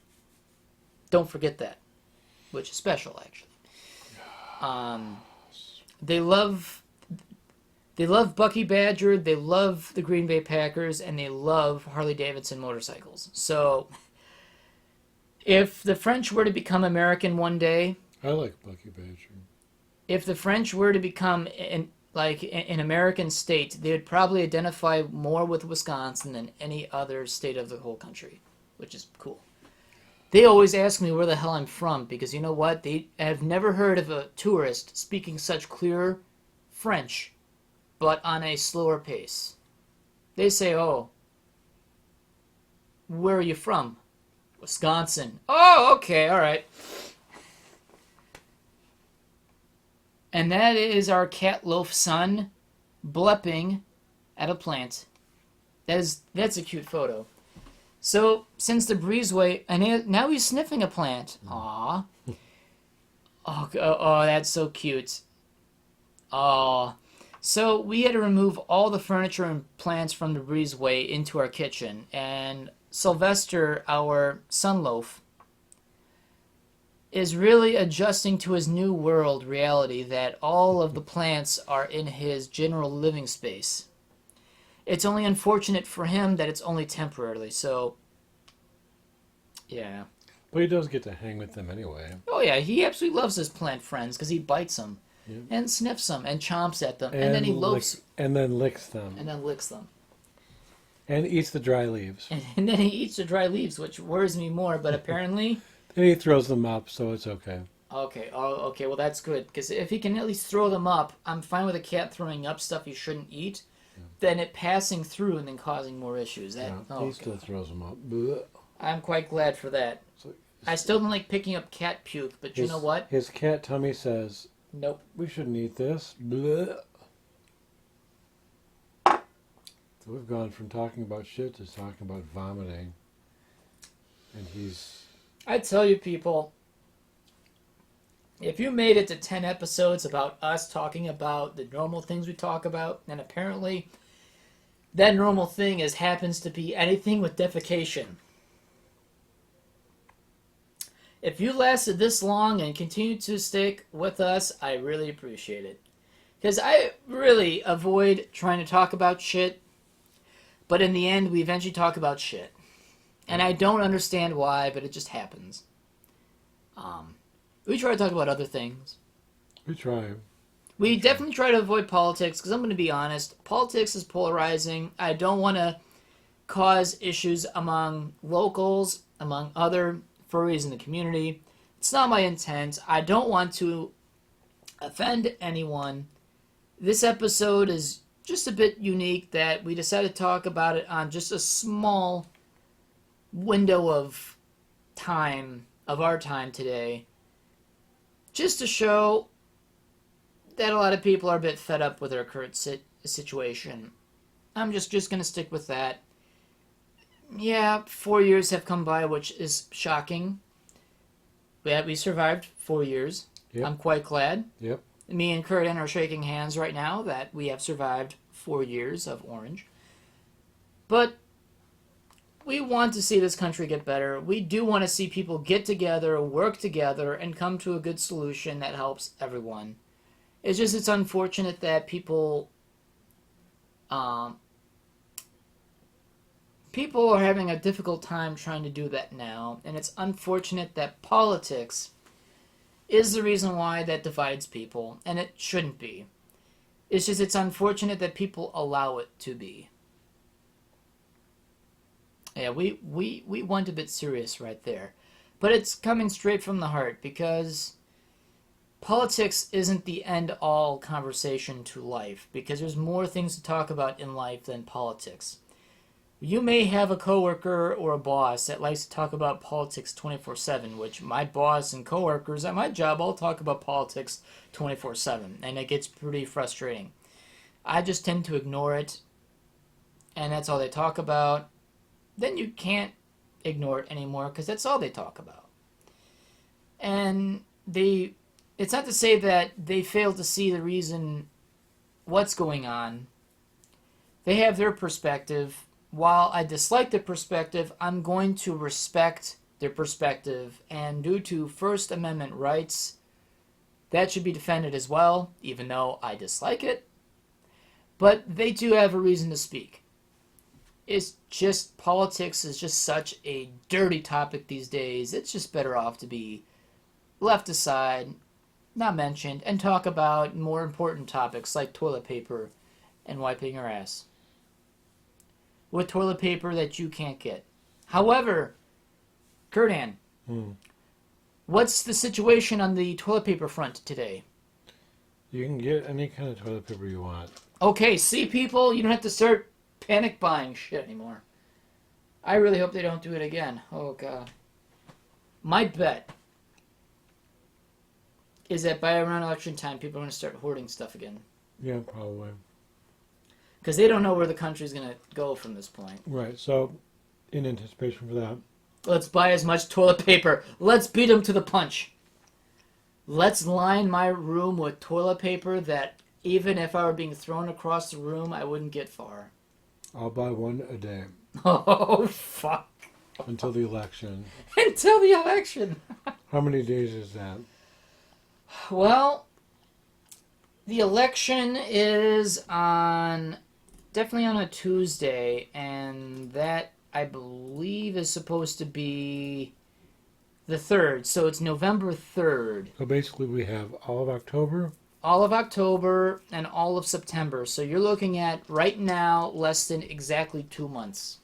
Don't forget that, which is special, actually. They love Bucky Badger, they love the Green Bay Packers, and they love Harley-Davidson motorcycles. So if the French were to become American one day... I like Bucky Badger. If the French were to become like in American state, they would probably identify more with Wisconsin than any other state of the whole country, which is cool. They always ask me where the hell I'm from because you know what? They have never heard of a tourist speaking such clear French, but on a slower pace. They say, "Oh, where are you from?" "Wisconsin." "Oh, okay, all right." And that is our cat loaf son blepping at a plant. That's a cute photo. So, since the breezeway, and now he's sniffing a plant. Aww. Oh, that's so cute. Aw. So, we had to remove all the furniture and plants from the breezeway into our kitchen. And Sylvester, our sunloaf, is really adjusting to his new world reality that all of the plants are in his general living space. It's only unfortunate for him that it's only temporarily, so yeah. But he does get to hang with them anyway. Oh yeah, he absolutely loves his plant friends because he bites them Yeah. and sniffs them and chomps at them and then he loafs and then licks them. and then licks them. And eats the dry leaves. And then he eats the dry leaves, which worries me more, but apparently... And he throws them up, so it's okay. Okay, well that's good, because if he can at least throw them up, I'm fine with a cat throwing up stuff he shouldn't eat, than it passing through and then causing more issues. He still throws them up. Blech. I'm quite glad for that. So, I still don't like picking up cat puke, but you know what? His cat tummy says, Nope. we shouldn't eat this. Blech. So we've gone from talking about shit to talking about vomiting. And he's... I tell you people, if you made it to 10 episodes about us talking about the normal things we talk about, and apparently that normal thing happens to be anything with defecation. If you lasted this long and continue to stick with us, I really appreciate it. Because I really avoid trying to talk about shit, but in the end, we eventually talk about shit. And I don't understand why, but it just happens. We try to talk about other things. We try. We definitely try to avoid politics, because I'm going to be honest, politics is polarizing. I don't want to cause issues among locals, among other furries in the community. It's not my intent. I don't want to offend anyone. This episode is just a bit unique that we decided to talk about it on just a small window of time, of our time today, just to show that a lot of people are a bit fed up with their current situation. I'm just going to stick with that. Yeah, 4 years have come by, which is shocking. We survived 4 years. Yep. I'm quite glad. Yep. Me and Kurdan are shaking hands right now that we have survived 4 years of Orange. But we want to see this country get better. We do want to see people get together, work together, and come to a good solution that helps everyone. It's unfortunate that people are having a difficult time trying to do that now, and it's unfortunate that politics is the reason why that divides people, and it shouldn't be. It's unfortunate that people allow it to be. Yeah, we went a bit serious right there. But it's coming straight from the heart, because politics isn't the end-all conversation to life, because there's more things to talk about in life than politics. You may have a coworker or a boss that likes to talk about politics 24/7, which my boss and coworkers at my job all talk about politics 24/7, and it gets pretty frustrating. I just tend to ignore it, and that's all they talk about. Then you can't ignore it anymore because that's all they talk about. And it's not to say that they fail to see the reason what's going on. They have their perspective. While I dislike their perspective, I'm going to respect their perspective. And due to First Amendment rights, that should be defended as well, even though I dislike it. But they do have a reason to speak. It's just, politics is just such a dirty topic these days. It's just better off to be left aside not mentioned, and talk about more important topics like toilet paper and wiping your ass with toilet paper that you can't get. However, Kurdan, what's the situation on the toilet paper front today? You can get any kind of toilet paper you want. Okay, see, people, you don't have to start panic buying shit anymore. I really hope they don't do it again. Oh, God. My bet is that by around election time, people are going to start hoarding stuff again. Yeah, probably. Because they don't know where the country's going to go from this point. Right, so in anticipation for that. Let's buy as much toilet paper. Let's beat them to the punch. Let's line my room with toilet paper that even if I were being thrown across the room, I wouldn't get far. I'll buy one a day. Oh, fuck. Until the election. Until the election. How many days is that? Well, the election is definitely on a Tuesday, and that, I believe, is supposed to be the 3rd, so it's November 3rd. So basically we have all of October. All of October and all of September. So you're looking at, right now, less than exactly 2 months.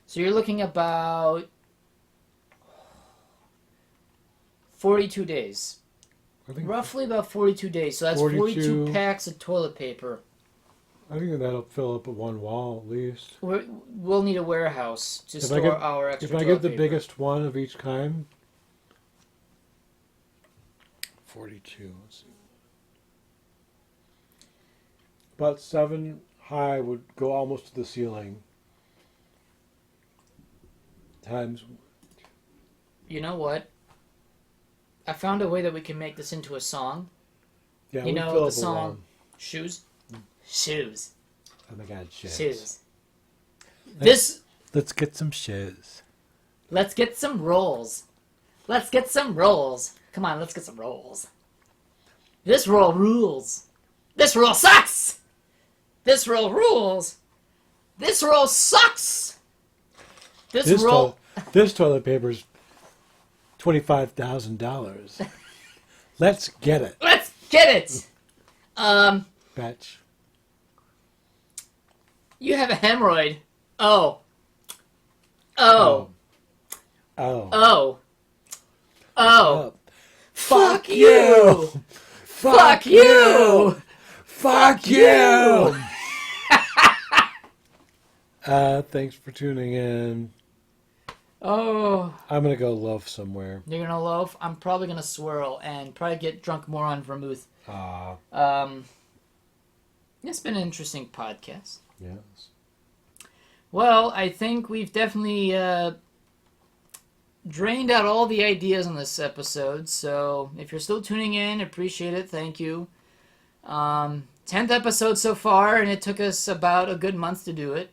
So you're looking about 42 days. I think Roughly about 42 days. So that's 42 packs of toilet paper. I think that'll fill up one wall at least. We'll need a warehouse to store our extra toilet paper. If I get the paper. biggest one of each kind, 42. Let's see. About 7 high would go almost to the ceiling. Times. You know what? I found a way that we can make this into a song. Yeah, you know the song Shoes? Shoes. Oh my God, shoes. Shoes. Let's get some shoes. Let's get some rolls. Let's get some rolls. Come on, let's get some rolls. This roll rules. This roll sucks. This roll rules. This roll sucks. This toilet paper's $25,000. Let's get it. Let's get it. Batch. You have a hemorrhoid. Oh. Oh. Oh. Oh. Oh. Fuck you. you. Fuck you. Fuck you. Thanks for tuning in. Oh. I'm going to go loaf somewhere. You're going to loaf? I'm probably going to swirl and probably get drunk more on vermouth. It's been an interesting podcast. Yes. Well, I think we've definitely drained out all the ideas on this episode. So if you're still tuning in, appreciate it. Thank you. 10th episode so far, and it took us about a good month to do it.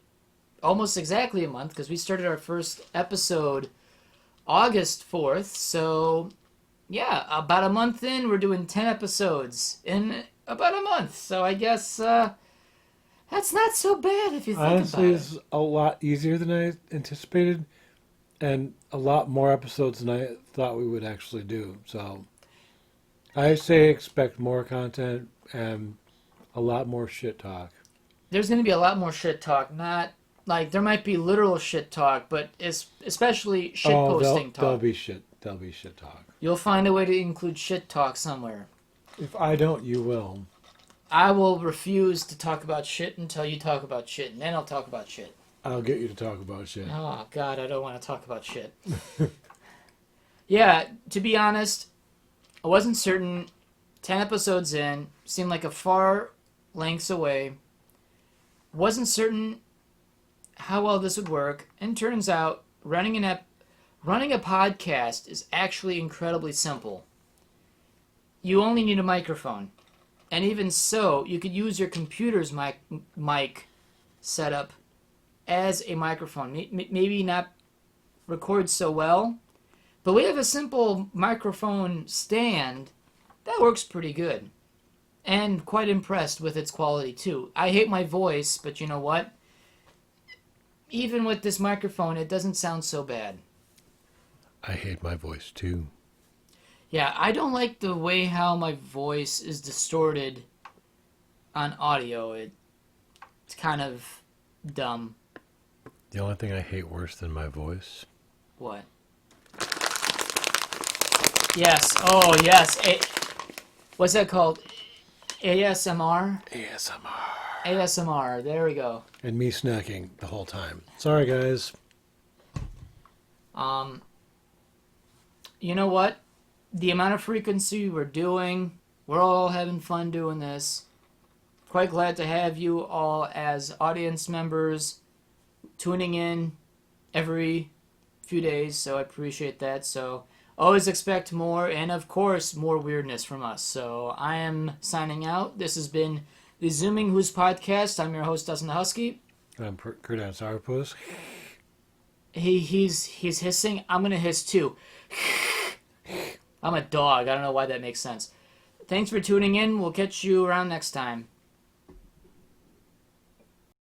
Almost exactly a month, because we started our first episode August 4th. So, yeah, about a month in, we're doing 10 episodes in about a month. So I guess that's not so bad if you think Honestly, about it. it's a lot easier than I anticipated, and a lot more episodes than I thought we would actually do. So I say expect more content and a lot more shit talk. There's going to be a lot more shit talk. Not like there might be literal shit talk, but especially shit posting talk. There'll be shit talk. You'll find a way to include shit talk somewhere. If I don't, you will. I will refuse to talk about shit until you talk about shit, and then I'll talk about shit. I'll get you to talk about shit. Oh, God, I don't want to talk about shit. Yeah, to be honest, I wasn't certain. 10 episodes in, seemed like a far lengths away. Wasn't certain how well this would work, and turns out running a podcast is actually incredibly simple. You only need a microphone. And even so, you could use your computer's mic setup as a microphone. Maybe not record so well, but we have a simple microphone stand that works pretty good. And quite impressed with its quality too. I hate my voice, but you know what? Even with this microphone, it doesn't sound so bad. I hate my voice too. Yeah, I don't like the way how my voice is distorted on audio. It's kind of dumb. The only thing I hate worse than my voice. What? Yes. Oh, yes. What's that called? ASMR? ASMR. ASMR. There we go. And me snacking the whole time. Sorry, guys. You know what? The amount of frequency we're doing, we're all having fun doing this. Quite glad to have you all as audience members tuning in every few days, so I appreciate that. So always expect more, and of course, more weirdness from us. So I am signing out. This has been the Zoominghoos podcast. I'm your host, Dustin DaHusky. I'm Kurdan Sourpuss. He's hissing. I'm gonna hiss too. I'm a dog. I don't know why that makes sense. Thanks for tuning in. We'll catch you around next time.